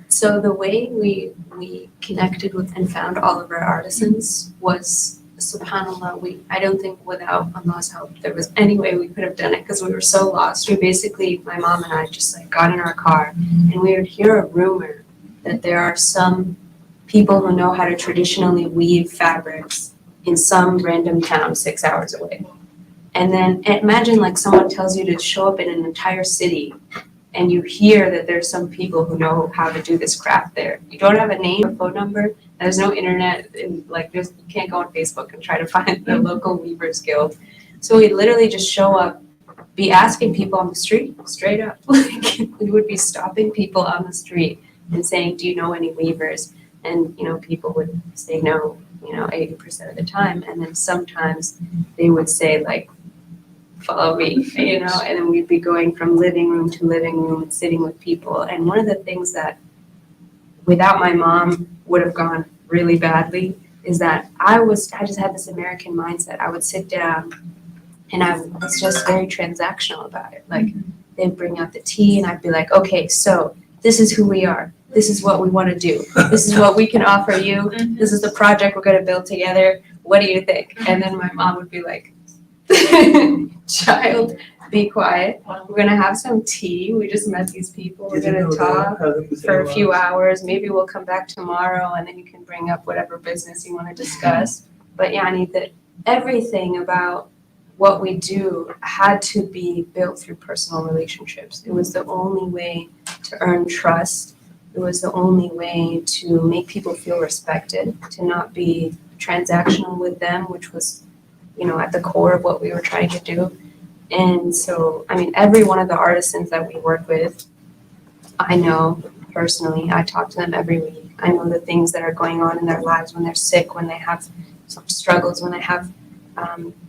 So the way we connected with and found all of our artisans was, subhanAllah, I don't think without Allah's help there was any way we could have done it, because we were so lost. We basically, my mom and I just got in our car and we would hear a rumor that there are some people who know how to traditionally weave fabrics in some random town 6 hours away. And then imagine someone tells you to show up in an entire city and you hear that there's some people who know how to do this craft there. You don't have a name or phone number. There's no internet, and you can't go on Facebook and try to find the local Weavers Guild. So we'd literally just show up, be asking people on the street, straight up. We would be stopping people on the street and saying, do you know any weavers? And, people would say no, 80% of the time. And then sometimes they would say, follow me, and then we'd be going from living room to living room and sitting with people. And one of the things that without my mom would have gone really badly is that I just had this American mindset. I would sit down and I was just very transactional about it. They'd bring out the tea and I'd be like, okay, so this is who we are. This is what we want to do. This is what we can offer you. This is the project we're going to build together. What do you think? And then my mom would be like, child, be quiet. We're going to have some tea. We just met these people. We're going to talk for a few hours. Maybe we'll come back tomorrow and then you can bring up whatever business you want to discuss. But Yani, that everything about what we do had to be built through personal relationships. It was the only way to earn trust. It was the only way to make people feel respected, to not be transactional with them, which was, at the core of what we were trying to do. And so, every one of the artisans that we work with, I know personally. I talk to them every week. I know the things that are going on in their lives when they're sick, when they have some struggles, when they have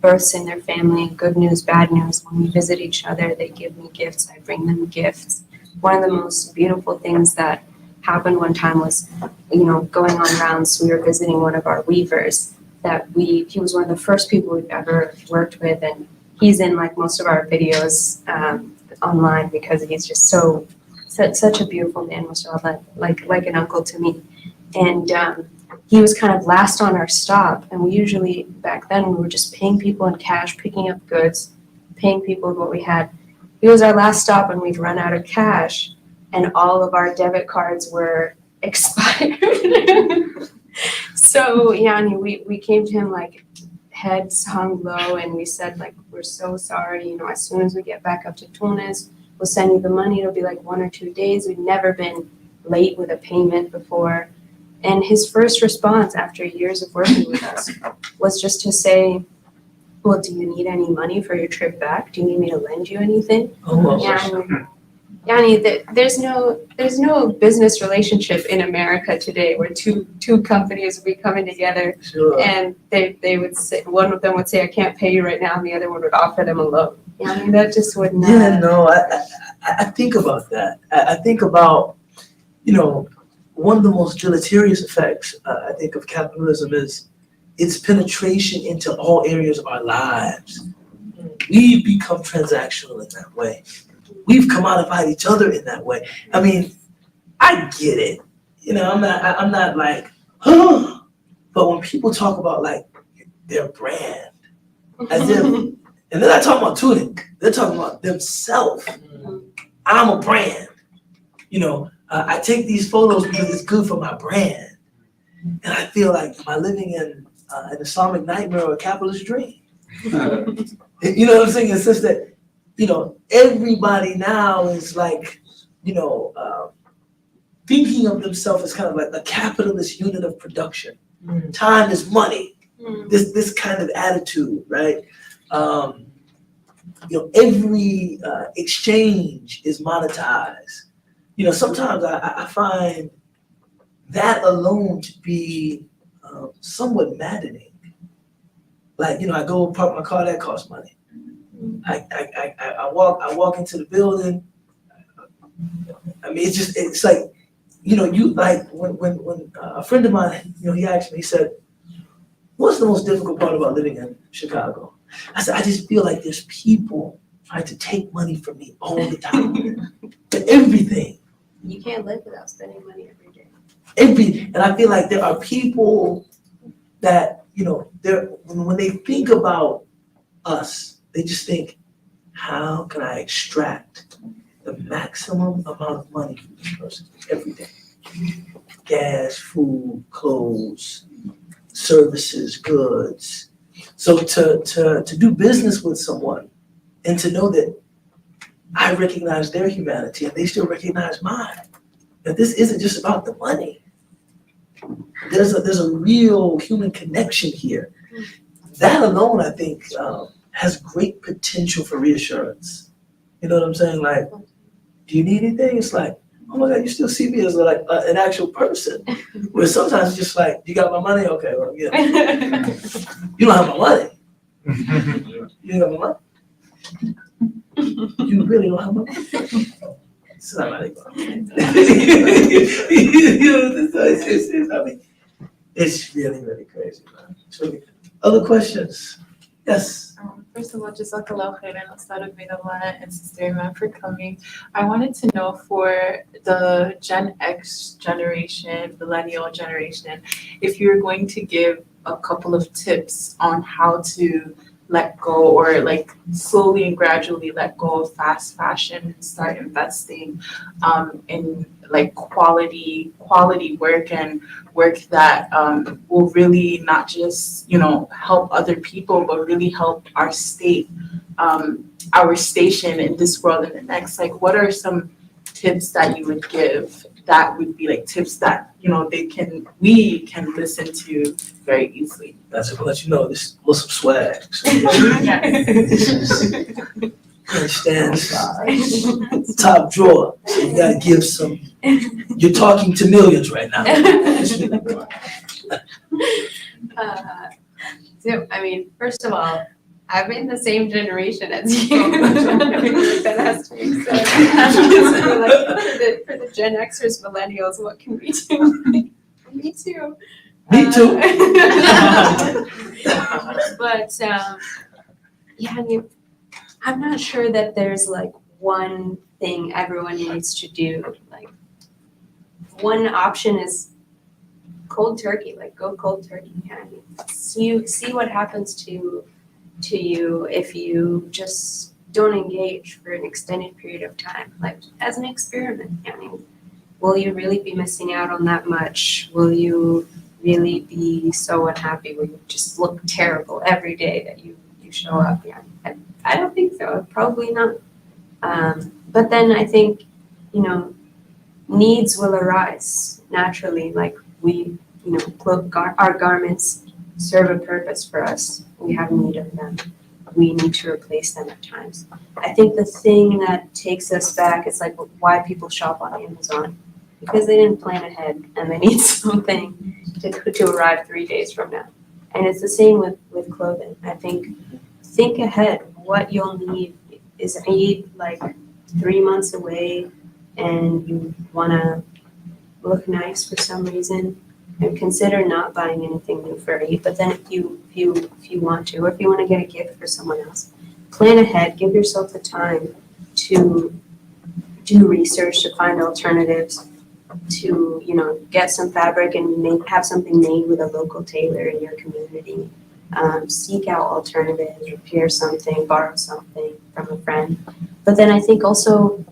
births in their family, good news, bad news. When we visit each other, they give me gifts, I bring them gifts. One of the most beautiful things that happened one time was, going on rounds, we were visiting one of our weavers he was one of the first people we've ever worked with, and he's in most of our videos online because he's just such a beautiful man, mashallah, like an uncle to me. And he was kind of last on our stop, and we usually, back then, we were just paying people in cash, picking up goods, paying people with what we had. He was our last stop, and we'd run out of cash, and all of our debit cards were expired. So, Yani, we came to him heads hung low, and we said, we're so sorry, as soon as we get back up to Tunis, we'll send you the money. It'll be 1 or 2 days. We've never been late with a payment before. And his first response after years of working with us was just to say, well, do you need any money for your trip back? Do you need me to lend you anything? Oh, and Yani, there's no business relationship in America today where two companies would be coming together and they would say, one of them would say, I can't pay you right now, and the other one would offer them a loan. Yani, that just would not. Yeah, no, I think about that. I think about, one of the most deleterious effects, I think, of capitalism is its penetration into all areas of our lives. We've become transactional in that way. We've commodified each other in that way. I mean, I get it. I'm not like, huh. But when people talk about like their brand, as if, and they're not talking about tuning, they're talking about themselves. I'm a brand. I take these photos because it's good for my brand. And I feel like, am I living in an Islamic nightmare or a capitalist dream? You know what I'm saying? It's just that, everybody now is like, thinking of themselves as kind of like a capitalist unit of production. Time is money. This kind of attitude, right? Every exchange is monetized. Sometimes I find that alone to be somewhat maddening. Like, I go park my car, that costs money. I walk into the building. I mean, it's like, you like when a friend of mine, he asked me, he said, what's the most difficult part about living in Chicago? I said, I just feel like there's people trying to take money from me all the time. For everything. You can't live without spending money every day. And I feel like there are people that, when they think about us, they just think, how can I extract the maximum amount of money from this person every day? Gas, food, clothes, services, goods. So to do business with someone and to know that I recognize their humanity and they still recognize mine, that this isn't just about the money. There's a real human connection here. That alone, I think, has great potential for reassurance. You know what I'm saying? Like, do you need anything? It's like, oh my God, you still see me as like an actual person. Where sometimes it's just like, you got my money? Okay, well, yeah. You don't have my money. You don't have my money? You really don't have my money? It's not my money. I mean, it's really, really crazy, man. It's really crazy. Other questions? Yes. First of all, Jazakallah khairan, Ustadh Ubaydullah and Sister Iman for coming. I wanted to know for the Gen X generation, millennial generation, if you're going to give a couple of tips on how to let go or like slowly and gradually let go of fast fashion and start investing in like quality work and work that will really not just help other people but really help our state, our station in this world and the next. Like, what are some tips that you would give that would be like tips that we can listen to very easily? That's to let you know this was some swag. So, this is top drawer. So you gotta give some. You're talking to millions right now. So, I mean, first of all, I'm in the same generation as you. That has to be said. So, like, for the Gen Xers, millennials, what can we do? Me too. Me too. But yeah, I mean, I'm not sure that there's like one thing everyone needs to do. Like, one option is cold turkey. Like, go cold turkey. Yeah, I mean, see what happens to you if you just don't engage for an extended period of time, like as an experiment. I mean, will you really be missing out on that much? Will you really be so unhappy? Will you just look terrible every day that you show up? Yeah, I don't think so. Probably not. But then I think, needs will arise naturally. Like, we, our garments serve a purpose for us. We have need of them. we need to replace them at times. I think the thing that takes us back is like why people shop on Amazon, because they didn't plan ahead and they need something to arrive 3 days from now. And it's the same with clothing. I think ahead. What you'll need is Eid like 3 months away, and you want to look nice for some reason, and consider not buying anything new for Eid. But then if you want to, or if you want to get a gift for someone else, plan ahead. Give yourself the time to do research, to find alternatives, to get some fabric and have something made with a local tailor in your community. Seek out alternatives, repair something, borrow something from a friend. But then I think also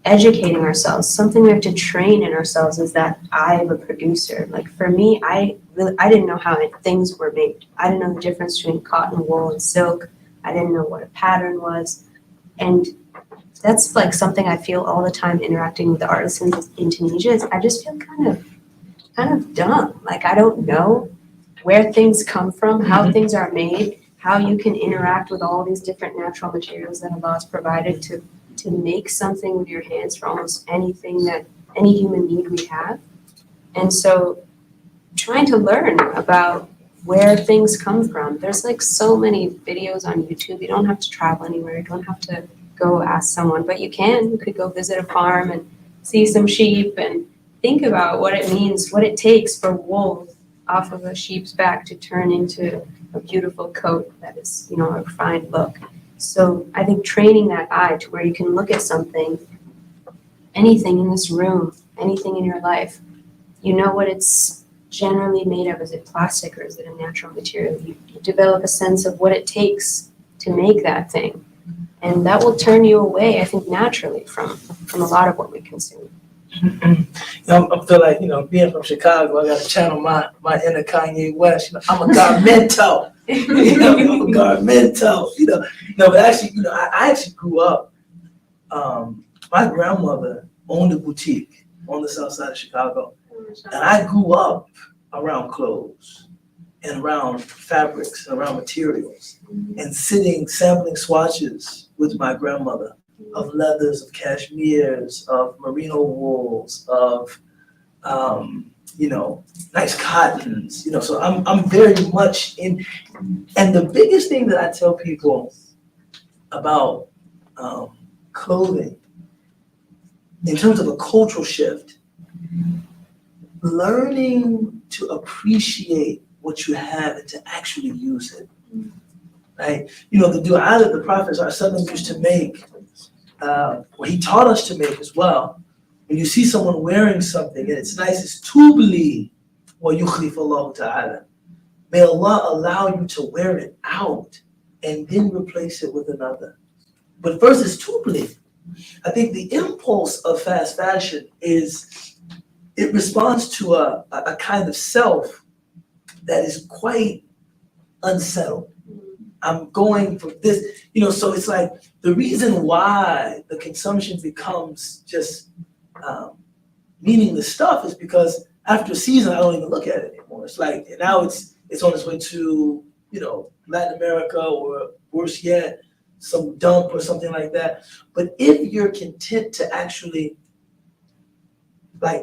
educating ourselves. Something we have to train in ourselves is that eye of a producer. Like for me, I didn't know how things were made. I didn't know the difference between cotton, wool, and silk. I didn't know what a pattern was. And that's like something I feel all the time interacting with the artisans in Tunisia. Is I just feel kind of dumb. Like I don't know where things come from, how things are made, how you can interact with all these different natural materials that Allah has provided to make something with your hands for almost anything that any human need we have. And so trying to learn about where things come from. There's like so many videos on YouTube. You don't have to travel anywhere. You don't have to go ask someone, but you could go visit a farm and see some sheep and think about what it means, what it takes for wool off of a sheep's back to turn into a beautiful coat that is, a refined look. So I think training that eye to where you can look at something, anything in this room, anything in your life, you know what it's generally made of. Is it plastic or is it a natural material? You develop a sense of what it takes to make that thing. And that will turn you away, I think, naturally from a lot of what we consume. I feel like, being from Chicago, I got to channel my inner Kanye West. I'm a garmento. I'm a garmento. But actually, I actually grew up. My grandmother owned a boutique on the south side of Chicago, and I grew up around clothes and around fabrics, and around materials, and sampling swatches with my grandmother of leathers, of cashmeres, of merino wools, of nice cottons. So I'm very much in. And the biggest thing that I tell people about clothing, in terms of a cultural shift, learning to appreciate what you have and to actually use it. Right? The dua that the Prophet ﷺ used to make, what he taught us to make as well, when you see someone wearing something and it's nice, it's tubli wa yukhlif Allah ta'ala. May Allah allow you to wear it out and then replace it with another. But first it's tubli. I think the impulse of fast fashion is it responds to a kind of self that is quite unsettled. I'm going for this, so it's like the reason why the consumption becomes just meaningless stuff is because after a season, I don't even look at it anymore. It's like, now it's on its way to, Latin America, or worse yet, some dump or something like that. But if you're content to actually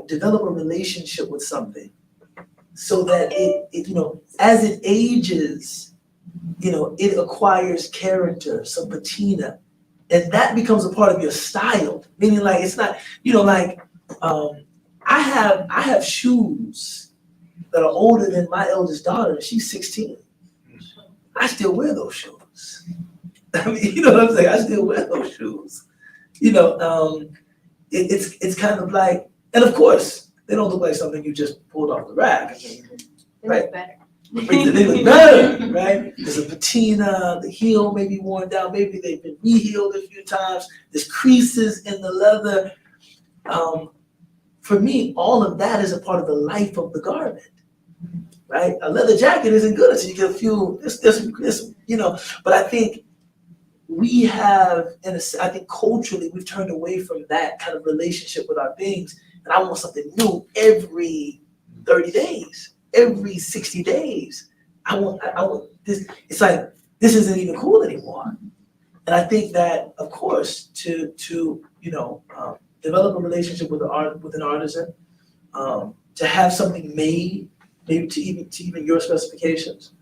develop a relationship with something so that it as it ages, it acquires character, some patina, and that becomes a part of your style. Meaning, it's not, I have shoes that are older than my eldest daughter. She's 16. I still wear those shoes. I mean, you know what I'm saying? I still wear those shoes. It's kind of like, and of course, they don't look like something you just pulled off the rack. I mean, right? Look better. They look better, right? There's a patina, the heel may be worn down, maybe they've been re-heeled a few times, there's creases in the leather. For me, all of that is a part of the life of the garment, right? A leather jacket isn't good until you get a few, but I think we have, I think culturally, we've turned away from that kind of relationship with our things, and I want something new every 30 days. Every 60 days, I want this. It's like this isn't even cool anymore. And I think that, of course, to develop a relationship with an artisan, to have something made, maybe to even your specifications,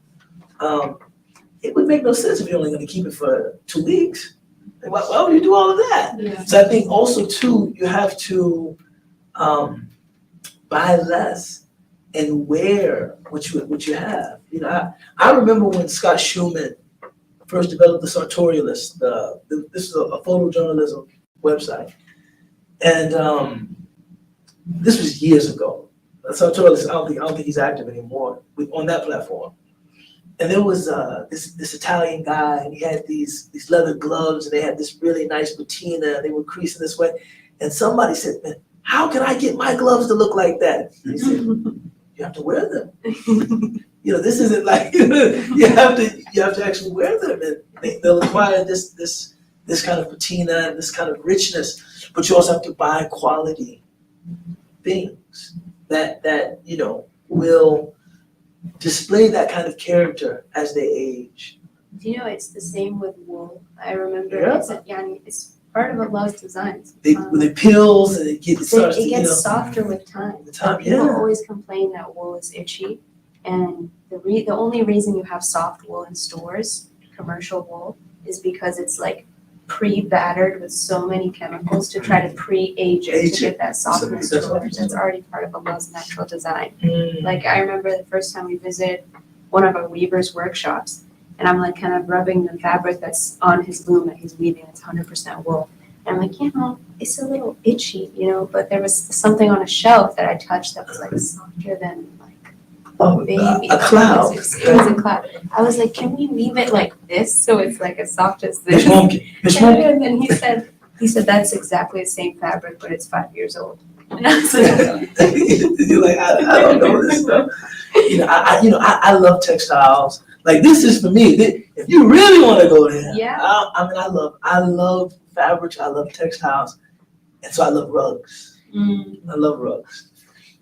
it would make no sense if you're only going to keep it for 2 weeks. Why would you do all of that? Yeah. So I think also too, you have to buy less and wear what you have. You know, I remember when Scott Schumann first developed the Sartorialist. This is a photojournalism website, and this was years ago. Sartorialist, I don't think he's active anymore on that platform. And there was this Italian guy, and he had these leather gloves, and they had this really nice patina, and they were creasing this way. And somebody said, "Man, how can I get my gloves to look like that?" And he said, "You have to wear them. You know, this isn't like you have to actually wear them, and they'll acquire this kind of patina and this kind of richness. But you also have to buy quality things that will display that kind of character as they age." Do you know it's the same with wool? I remember Yeah. it's part of Allah's designs. It peels and it gets softer with time. Time, People yeah. always complain that wool is itchy, and the only reason you have soft wool in stores, commercial wool, is because it's like pre-battered with so many chemicals to try to pre-age it to get that softness to it. That's already part of Allah's natural design. Like I remember the first time we visited one of our weavers' workshops, and I'm like kind of rubbing the fabric that's on his loom that he's weaving. It's 100% wool. And I'm like, it's a little itchy, but there was something on a shelf that I touched that was like softer than baby. A cloud. It was a cloud. I was like, can we weave it like this so it's like as soft as this? And then he said that's exactly the same fabric, but it's 5 years old. And I was like, You're like, I don't know this stuff. I love textiles. Like this is for me. If you really want to go there, yeah. I love fabrics. I love textiles, and so I love rugs. I love rugs.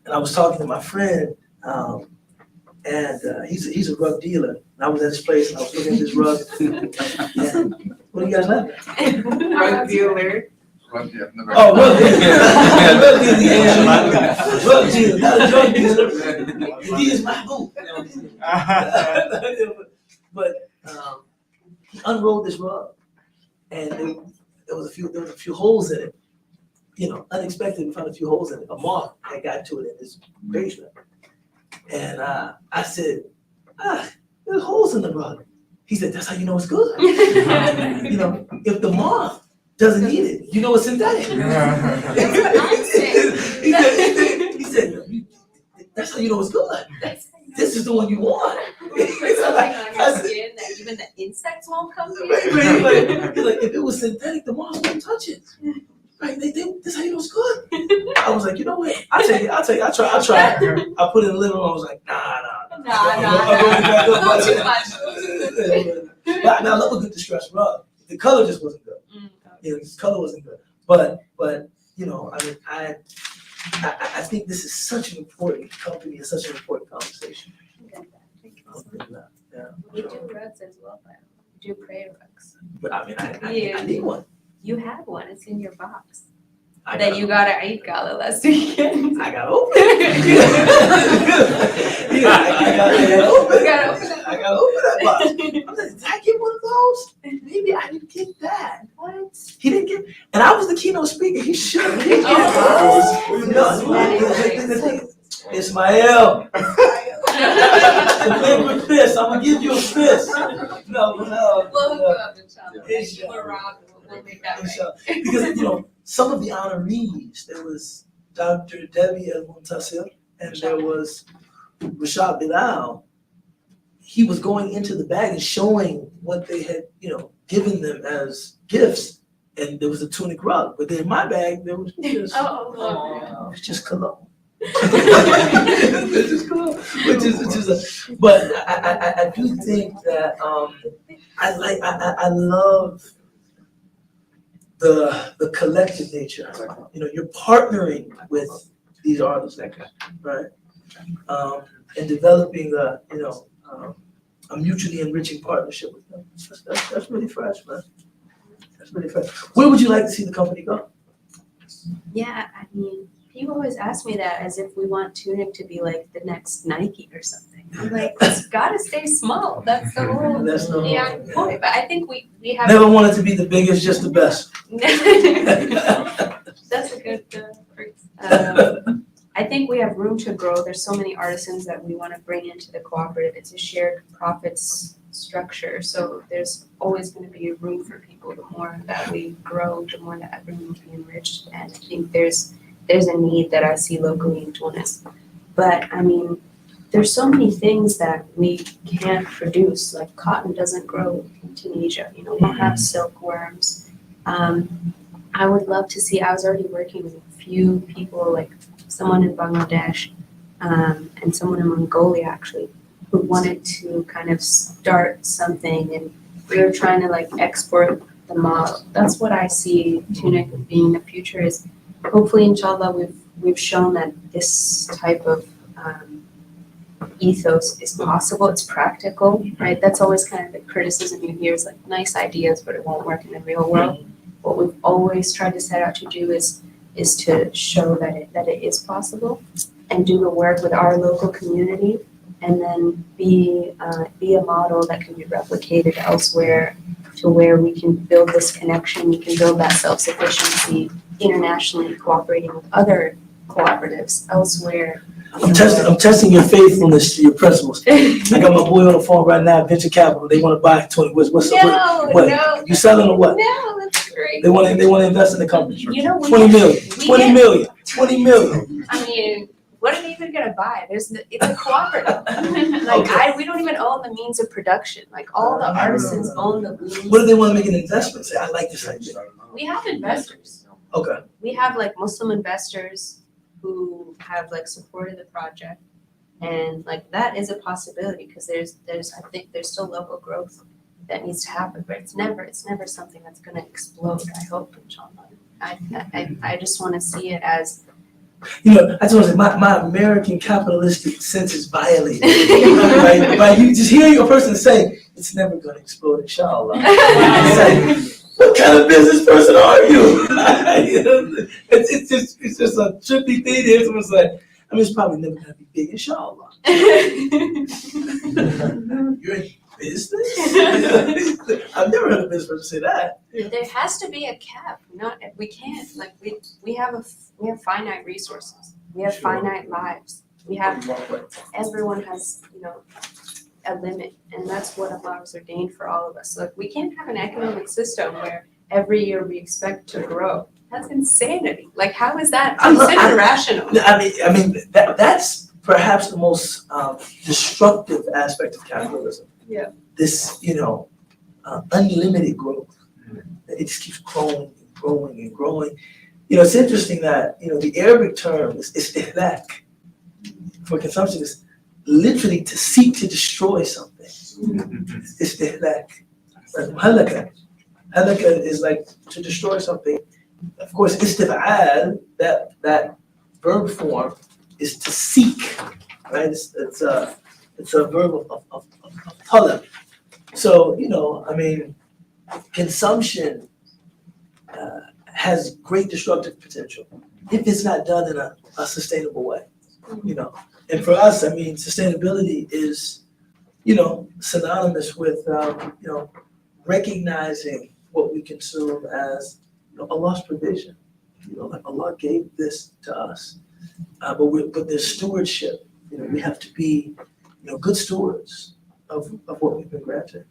And I was talking to my friend, and he's a rug dealer. And I was at his place, and I was looking at this rug. And what are you guys laughing at? Rug dealer. Rug dealer. Oh, rug dealer. Rug dealer, not a drug dealer. He is my boo. But he unrolled this rug, and there was a few holes in it. Unexpectedly, we found a few holes in it. A moth had got to it in his basement. And I said, there's holes in the rug. He said, that's how you know it's good. If the moth doesn't eat it, you know it's synthetic. He said, that's how you know it's good. This is the one you want. Something on your skin that even the insects won't come near. He's like, if it was synthetic, the moth wouldn't touch it. Right? This how you know it's good. I was like, you know what? I'll take it. I tried. I put it in the living room. I was like, nah. But I love a good distressed rug. The color just wasn't good. The color wasn't good. But I think this is such an important company and such an important conversation. Yeah. We do rugs as well, but we do prayer rugs. But I need one. You have one. It's in your box. That you got at Eid Gala last weekend. I got to open it. I got to open that box. I'm like, did I get one of those? Maybe I didn't get that. What? He didn't get. And I was the keynote speaker. He should have get Ismail. The fist. I'm gonna give you a fist. No. We'll hook you up, inshallah. We'll make that right. Because some of the honorees, there was Dr. Debbie El-Muntasir, and there was Rashad Bilal. He was going into the bag and showing what they had, given them as gifts, and there was a tunic rug. But then in my bag, there was just it's just cologne. It's just cologne. But I do think that I love the collective nature. You're partnering with these artists, right? And developing a mutually enriching partnership with them. That's really fresh, man. That's really fresh. Where would you like to see the company go? Yeah, I mean, people always ask me that as if we want Tunic to be like the next Nike or something. I'm like, it's gotta stay small. That's the whole point. But I think we have Never wanted to be the biggest, just the best. That's a good phrase. I think we have room to grow. There's so many artisans that we want to bring into the cooperative. It's a shared profits structure, so there's always going to be room for people. The more that we grow, the more that everyone will be enriched. And I think there's a need that I see locally in Tunis. But I mean, there's so many things that we can't produce. Like cotton doesn't grow in Tunisia. You know, we don't have silkworms. I would love to see. I was already working with a few people, like someone in Bangladesh and someone in Mongolia actually, who wanted to kind of start something, and we were trying to like export the model. That's what I see Tunic being in the future. Is hopefully, inshallah, we've shown that this type of ethos is possible. It's practical, right? That's always kind of the criticism you hear is like nice ideas, but it won't work in the real world. What we've always tried to set out to do is to show that it is possible, and do the work with our local community, and then be a model that can be replicated elsewhere, to where we can build this connection, we can build that self-sufficiency internationally, cooperating with other cooperatives elsewhere. I'm testing your faithfulness to your principles. I got my boy on the phone right now, venture capital. They want to buy 20. What's No. You selling or what? No, that's great. They want to invest in the company. You know, 20 million. I mean, what are they even gonna buy? It's a cooperative. We don't even own the means of production. Like all the artisans own the means. What do they want to make an investment? Say, I like this idea. We have investors. Okay. We have like Muslim investors who have like supported the project, and like that is a possibility, because I think there's still local growth that needs to happen, but it's never something that's gonna explode. I hope, inshallah. I just want to see it as, you know, I just want to say my American capitalistic sense is violated. By you just hearing a person say it's never gonna explode, inshallah. It's like, what kind of business person are you? It's just a trippy thing. It's like, I mean, it's probably never gonna be big, inshallah. You're in business? I've never heard a business person say that. there has to be a cap. We can't, like, we have finite resources. We have finite lives. Everyone has, a limit, and that's what Allah has ordained for all of us. So we can't have an economic system where every year we expect to grow. That's insanity. Like, how is that? Considered rational. I mean that's perhaps the most destructive aspect of capitalism. Yeah. This, unlimited growth. It just keeps growing and growing and growing. It's interesting that the Arabic term is istihlak for consumption is literally to seek to destroy something. Istihlak. Halaka. Halaka is like to destroy something. Of course, istif'al, that verb form is to seek, right? It's a verb of talab. So, consumption has great destructive potential if it's not done in a sustainable way, And for us, sustainability is, synonymous with, recognizing what we consume as Allah's provision. Like Allah gave this to us, but there's stewardship. We have to be, good stewards of what we've been granted.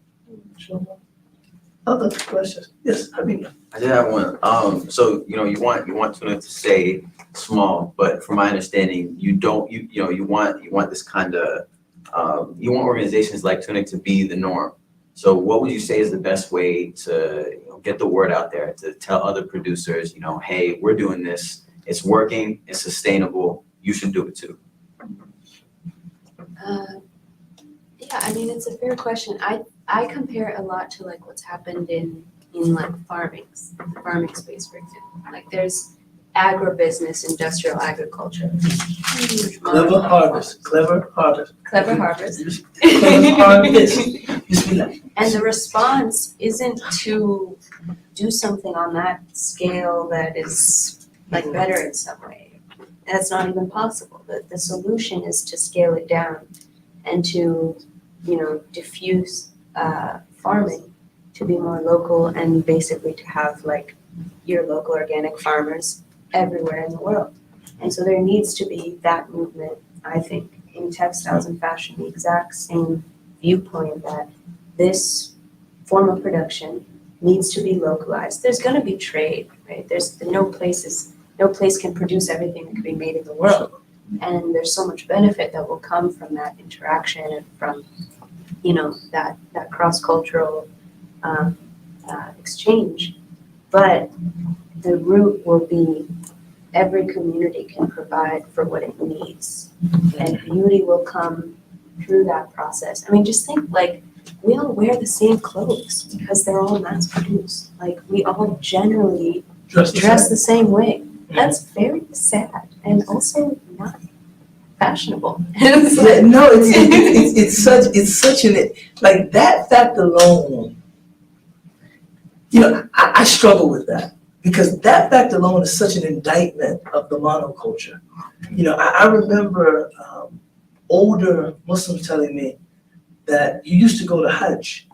Sure. Other questions? Yes, Habiba. I did have one. So you want Tuna to stay small, but from my understanding, you don't. You want this kind of you want organizations like Tunic to be the norm. So what would you say is the best way to get the word out there, to tell other producers, hey, we're doing this, it's working, it's sustainable, you should do it too? It's a fair question. I compare it a lot to like what's happened in like the farming space, for example. Like there's agribusiness, industrial agriculture. Clever harvest. Clever harvest. Clever harvest. Bismillah. And the response isn't to do something on that scale that is like better in some way. That's not even possible. The solution is to scale it down and to, diffuse farming to be more local and basically to have like your local organic farmers everywhere in the world. And so there needs to be that movement, I think, in textiles and fashion, the exact same viewpoint that this form of production needs to be localized. There's going to be trade, right? There's no place can produce everything that can be made in the world. And there's so much benefit that will come from that interaction and from, that cross-cultural exchange. But the root will be every community can provide for what it needs. And beauty will come through that process. I mean, just think like we all wear the same clothes because they're all mass produced. Like we all generally dress the same way. That's very sad and also not fashionable. It's such an, like that fact alone, I struggle with that because that fact alone is such an indictment of the monoculture. I remember older Muslims telling me that you used to go to Hajj,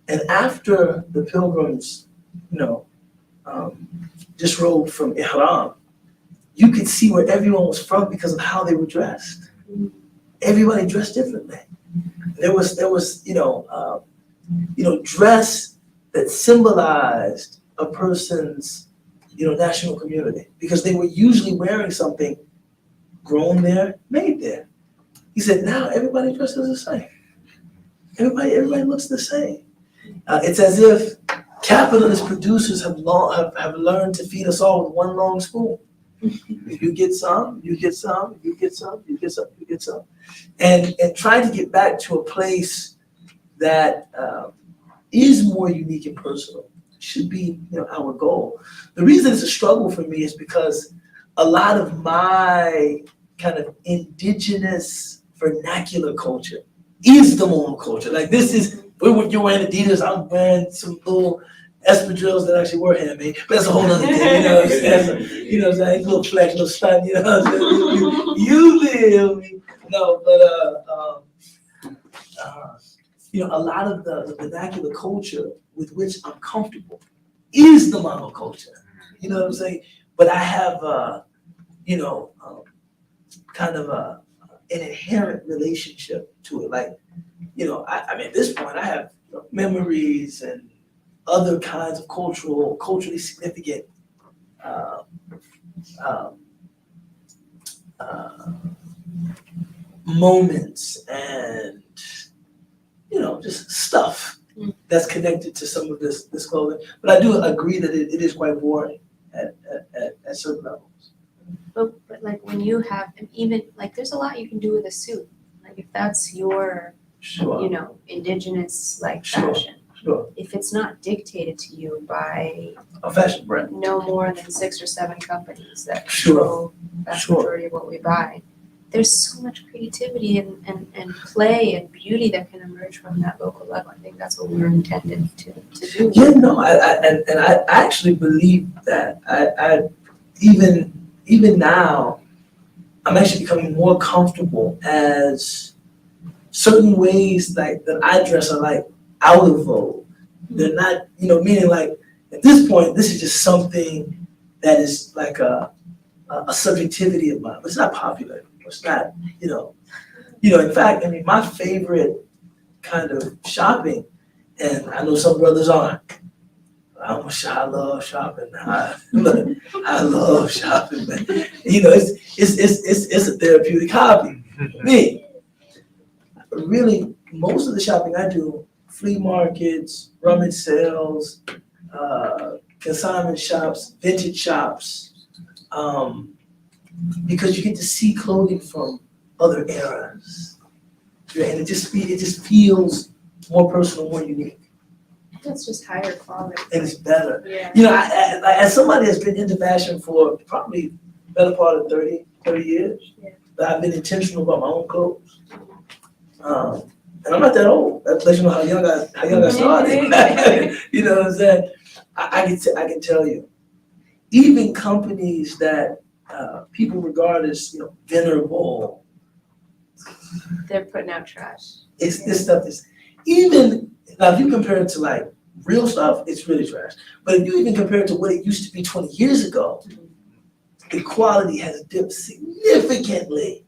and after the pilgrims, disrobed from Ihram, you could see where everyone was from because of how they were dressed. Everybody dressed differently. There was dress that symbolized a person's, national community because they were usually wearing something grown there, made there. He said, now everybody dresses the same. Everybody looks the same. It's as if capitalist producers have learned to feed us all with one long spoon. You get some, you get some, you get some, you get some, you get some. And trying to get back to a place that is more unique and personal should be our goal. The reason it's a struggle for me is because a lot of my kind of indigenous vernacular culture is the monoculture. Like this is, you're wearing Adidas, I'm wearing some little espadrilles that actually were handmade, but that's a whole other thing, what I'm saying? Little flex, little stunt, what I'm saying? You live, a lot of the vernacular culture with which I'm comfortable is the monoculture, what I'm saying? But I have, kind of an inherent relationship to it. Like, I mean, at this point, I have memories and other kinds of culturally significant moments and, just stuff that's connected to some of this clothing. But I do agree that it is quite boring at certain levels. But like when you have, and even like there's a lot you can do with a suit. Like if that's your, indigenous fashion. Sure. If it's not dictated to you by a fashion brand, no more than 6 or 7 companies that control vast majority of what we buy, there's so much creativity and play and beauty that can emerge from that local level. I think that's what we were intended to do. Yeah, no, I actually believe that. I even now, I'm actually becoming more comfortable as certain ways like that I dress are like out of vogue. They're not, meaning like at this point, this is just something that is like a subjectivity of mine, but it's not popular. It's not, in fact, I mean, my favorite kind of shopping, and I know some brothers aren't. I love shopping. I love shopping, man. It's a therapeutic hobby. Me, really, most of the shopping I do, flea markets, rummage sales, consignment shops, vintage shops, because you get to see clothing from other eras, and it just feels more personal, more unique. It's just higher quality. and it's better. Yeah. You know, as somebody that's been into fashion for probably better part of 30 years, that I've been intentional about my own clothes. And I'm not that old. That lets you know how young I started. You know what I'm saying? I can tell you, even companies that people regard as, you know, venerable, They're putting out trash. this stuff is, even now if you compare it to like real stuff, it's really trash. But if you even compare it to what it used to be 20 years ago, the quality has dipped significantly.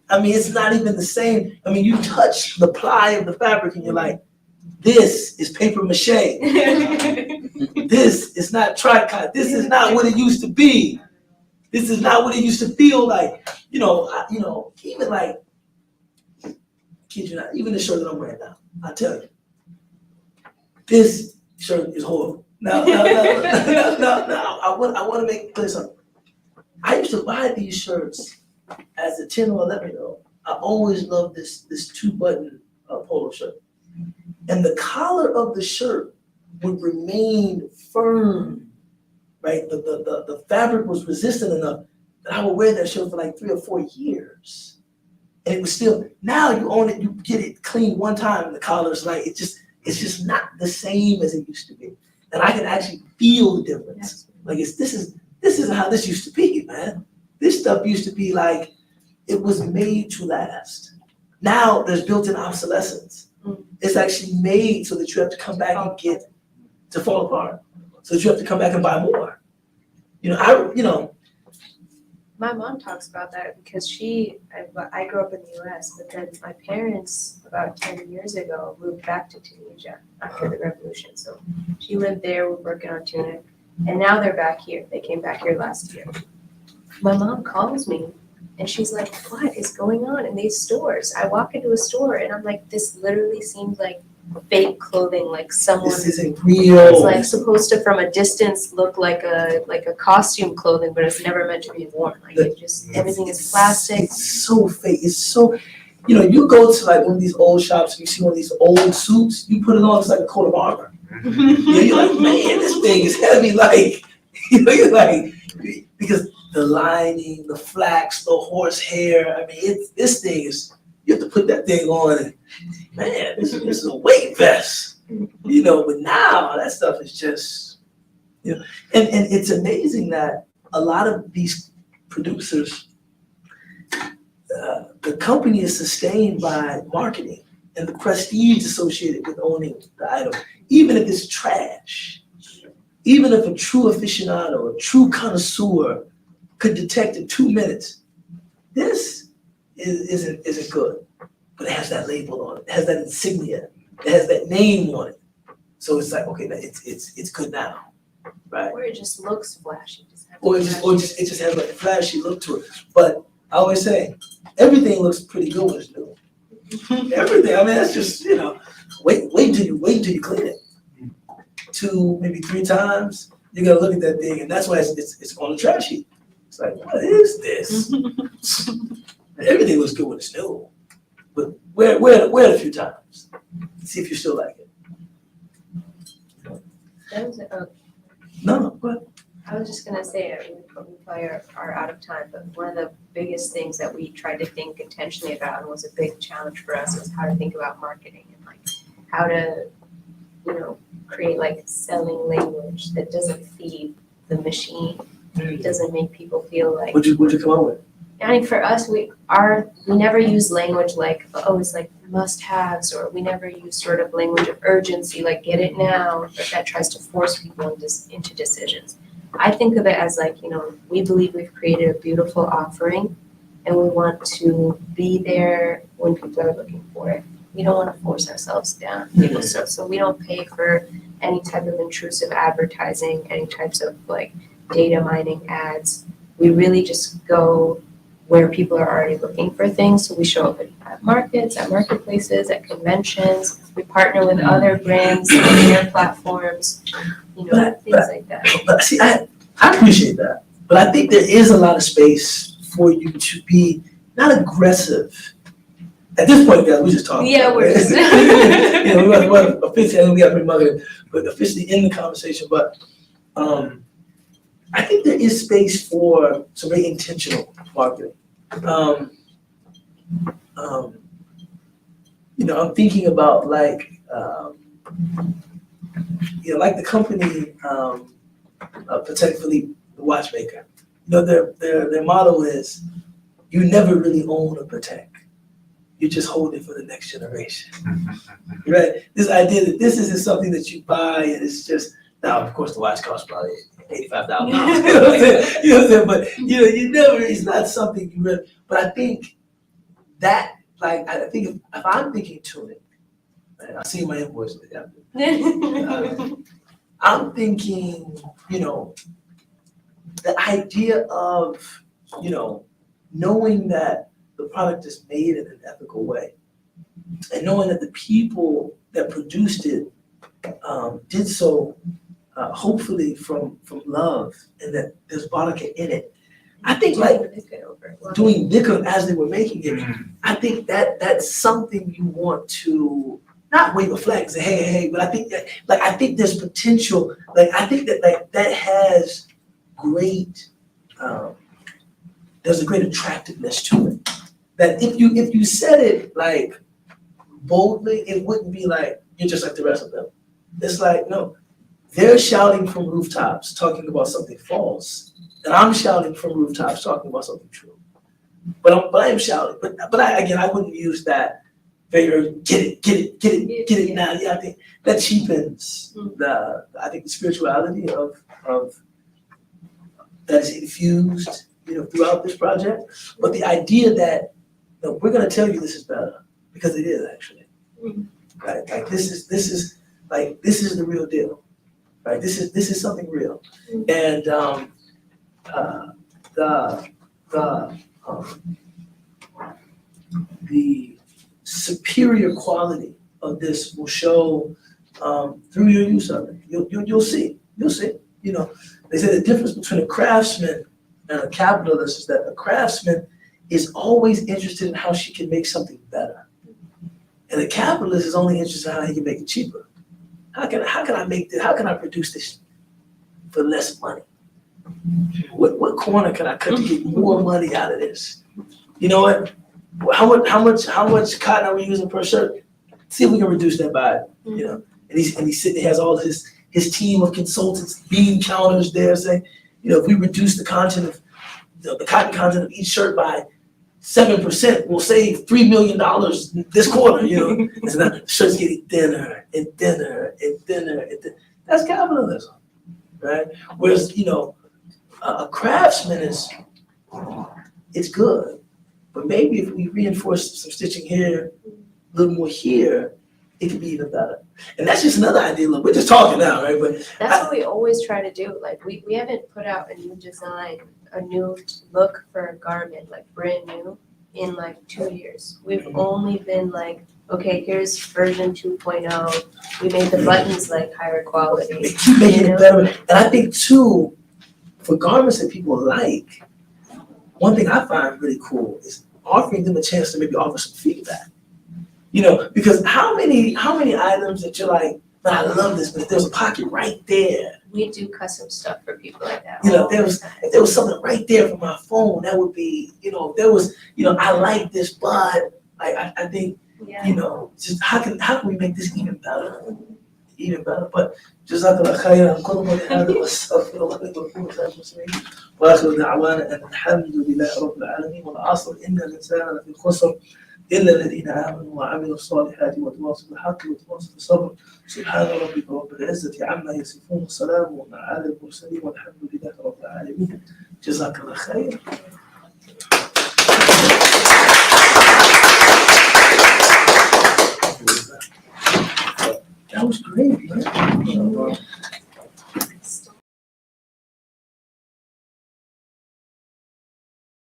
I mean, it's not even the same. I mean, you touch the ply of the fabric and you're like, this is paper mache. This is not tricot. This is not what it used to be. This is not what it used to feel like. You know, even like, kid you not, even the shirt that I'm wearing now, I tell you, this shirt is horrible. Now, I want to make clear something. I used to buy these shirts as a 10 or 11-year-old. I always loved this 2-button polo shirt. And the collar of the shirt would remain firm, right? The fabric was resistant enough that I would wear that shirt for like 3 or 4 years. And it was still, now you own it, you get it cleaned one time and the collar's like, it's just not the same as it used to be. And I can actually feel the difference. Like this isn't how this used to be, man. This stuff used to be like, it was made to last. Now there's built-in obsolescence. It's actually made so that you have to come back and get to fall apart. So that you have to come back and buy more. My mom talks about that because I grew up in the US, but then my parents about 10 years ago moved back to Tunisia after the revolution. So she lived there, was working on tunic, and now they're back here. They came back here last year. My mom calls me and she's like, what is going on in these stores? I walk into a store and I'm like, this literally seems like fake clothing, like someone this isn't real. It's like supposed to from a distance look like a costume clothing, but it's never meant to be worn. Like it just everything is plastic. It's so fake. It's so, you go to like one of these old shops, you see one of these old suits, you put it on, it's like a coat of armor. You're like, man, this thing is heavy. Like, you're like, because the lining, the flax, the horsehair. I mean, this thing is, you have to put that thing on. And, man, this is a weight vest. But now that stuff is just, and it's amazing that a lot of these producers, the company is sustained by marketing and the prestige associated with owning the item, even if it's trash. Even if a true aficionado, a true connoisseur could detect in 2 minutes, this isn't good, but it has that label on it, it has that insignia, it has that name on it. So it's like, okay, it's good now, right? Or it just looks flashy. Or it just has like a flashy look to it. But I always say, everything looks pretty good when it's new. Everything. I mean, that's just, wait until you clean it. 2, maybe 3 times, you gotta look at that thing, and that's why it's on the trash heap. It's like, what is this? Everything looks good when it's new, but wear it a few times. See if you still like it. No, go ahead. I was just gonna say, we probably are out of time, but one of the biggest things that we tried to think intentionally about and was a big challenge for us was how to think about marketing and like how to, create like selling language that doesn't feed the machine. It doesn't make people feel like. What'd you come up with? I mean, for us, we never use language like, oh, it's like must-haves, or we never use sort of language of urgency, like get it now, but that tries to force people into decisions. I think of it as like, we believe we've created a beautiful offering and we want to be there when people are looking for it. We don't want to force ourselves down people's throats. So we don't pay for any type of intrusive advertising, any types of like data mining ads. We really just go where people are already looking for things. So we show up at markets, at marketplaces, at conventions. We partner with other brands on their platforms, things like that. But see, I appreciate that. But I think there is a lot of space for you to be not aggressive, At this point, guys, we just talking. Yeah, we're just. You know, we're officially, we got to bring but officially in the conversation. But I think there is space for some very intentional marketing. You know, I'm thinking about like, you know, like the company, Patek Philippe, the watchmaker. You know, their motto is, you never really own a Patek. You just hold it for the next generation, right? This idea that this isn't something that you buy and it's just, now of course the watch costs probably $85,000. You know what I'm saying? You know what I'm saying? But you know, you never, it's not something you really, but I think that, like, I think if I'm thinking tunic, right, I see my invoice like that. I'm thinking, you know, the idea of, you know, knowing that the product is made in an ethical way, and knowing that the people that produced it did so hopefully from love, and that there's baraka in it. I think like doing dhikr as they were making it, I think that that's something you want to not wave a flag and say, hey, but I think that, like, I think there's potential, like, I think that, like, that has great, there's a great attractiveness to it. That if you said it, like, boldly, it wouldn't be like, you're just like the rest of them. It's like, no, they're shouting from rooftops, talking about something false, and I'm shouting from rooftops, talking about something true. But I am shouting, but I wouldn't use that very, get it now. Yeah, I think that cheapens the spirituality of that is infused, you know, throughout this project. But the idea that, you know, we're gonna tell you this is better, because it is actually. Right? Like this is the real deal. Right? This is something real. And the superior quality of this will show through your use of it. You'll see. You know, they say the difference between a craftsman and a capitalist is that a craftsman is always interested in how she can make something better, and a capitalist is only interested in how he can make it cheaper. How can I make this? How can I produce this for less money? What corner can I cut to get more money out of this? You know what? How much cotton are we using per shirt? See if we can reduce that by, you know. And he's sitting, he has all his team of consultants, bean counters there saying, you know, if we reduce the content of the cotton content of each shirt by 7%, we'll save $3 million this quarter. You know, and so now the shirt's getting thinner and thinner and thinner and thinner. That's capitalism, right? Whereas, you know, a craftsman it's good, but maybe if we reinforce some stitching here, a little more here, it could be even better. And that's just another idea. Look, we're just talking now, right? But that's what we always try to do. Like we haven't put out a new design, a new look for a garment, like brand new, in like 2 years. We've only been like, okay, here's version 2.0. We made the buttons like higher quality. They keep making it better. And I think too, for garments that people like, one thing I find really cool is offering them a chance to maybe offer some feedback. You know, because how many items that you're like, man, I love this, but if there's a pocket right there. We do custom stuff for people like that. You know, if there was something right there for my phone, that would be, you know, if there was, you know, I like this, but I think, you know, just how can we make this even better? Even better. But jazakallah khairan, qul ma lihadha wastaghfirullah li wa lakum muslimin wa akhiru da'wana alhamdulillahi rabbil alamin wal 'asr innal insana lafi khusr إلا الذين آمنوا وعملوا الصالحات وتواصوا بالحق وتواصوا بالصبر سبحان ربك رب العزة عما يصفون وسلام على المرسلين والحمد لله رب العالمين جزاك الله خير.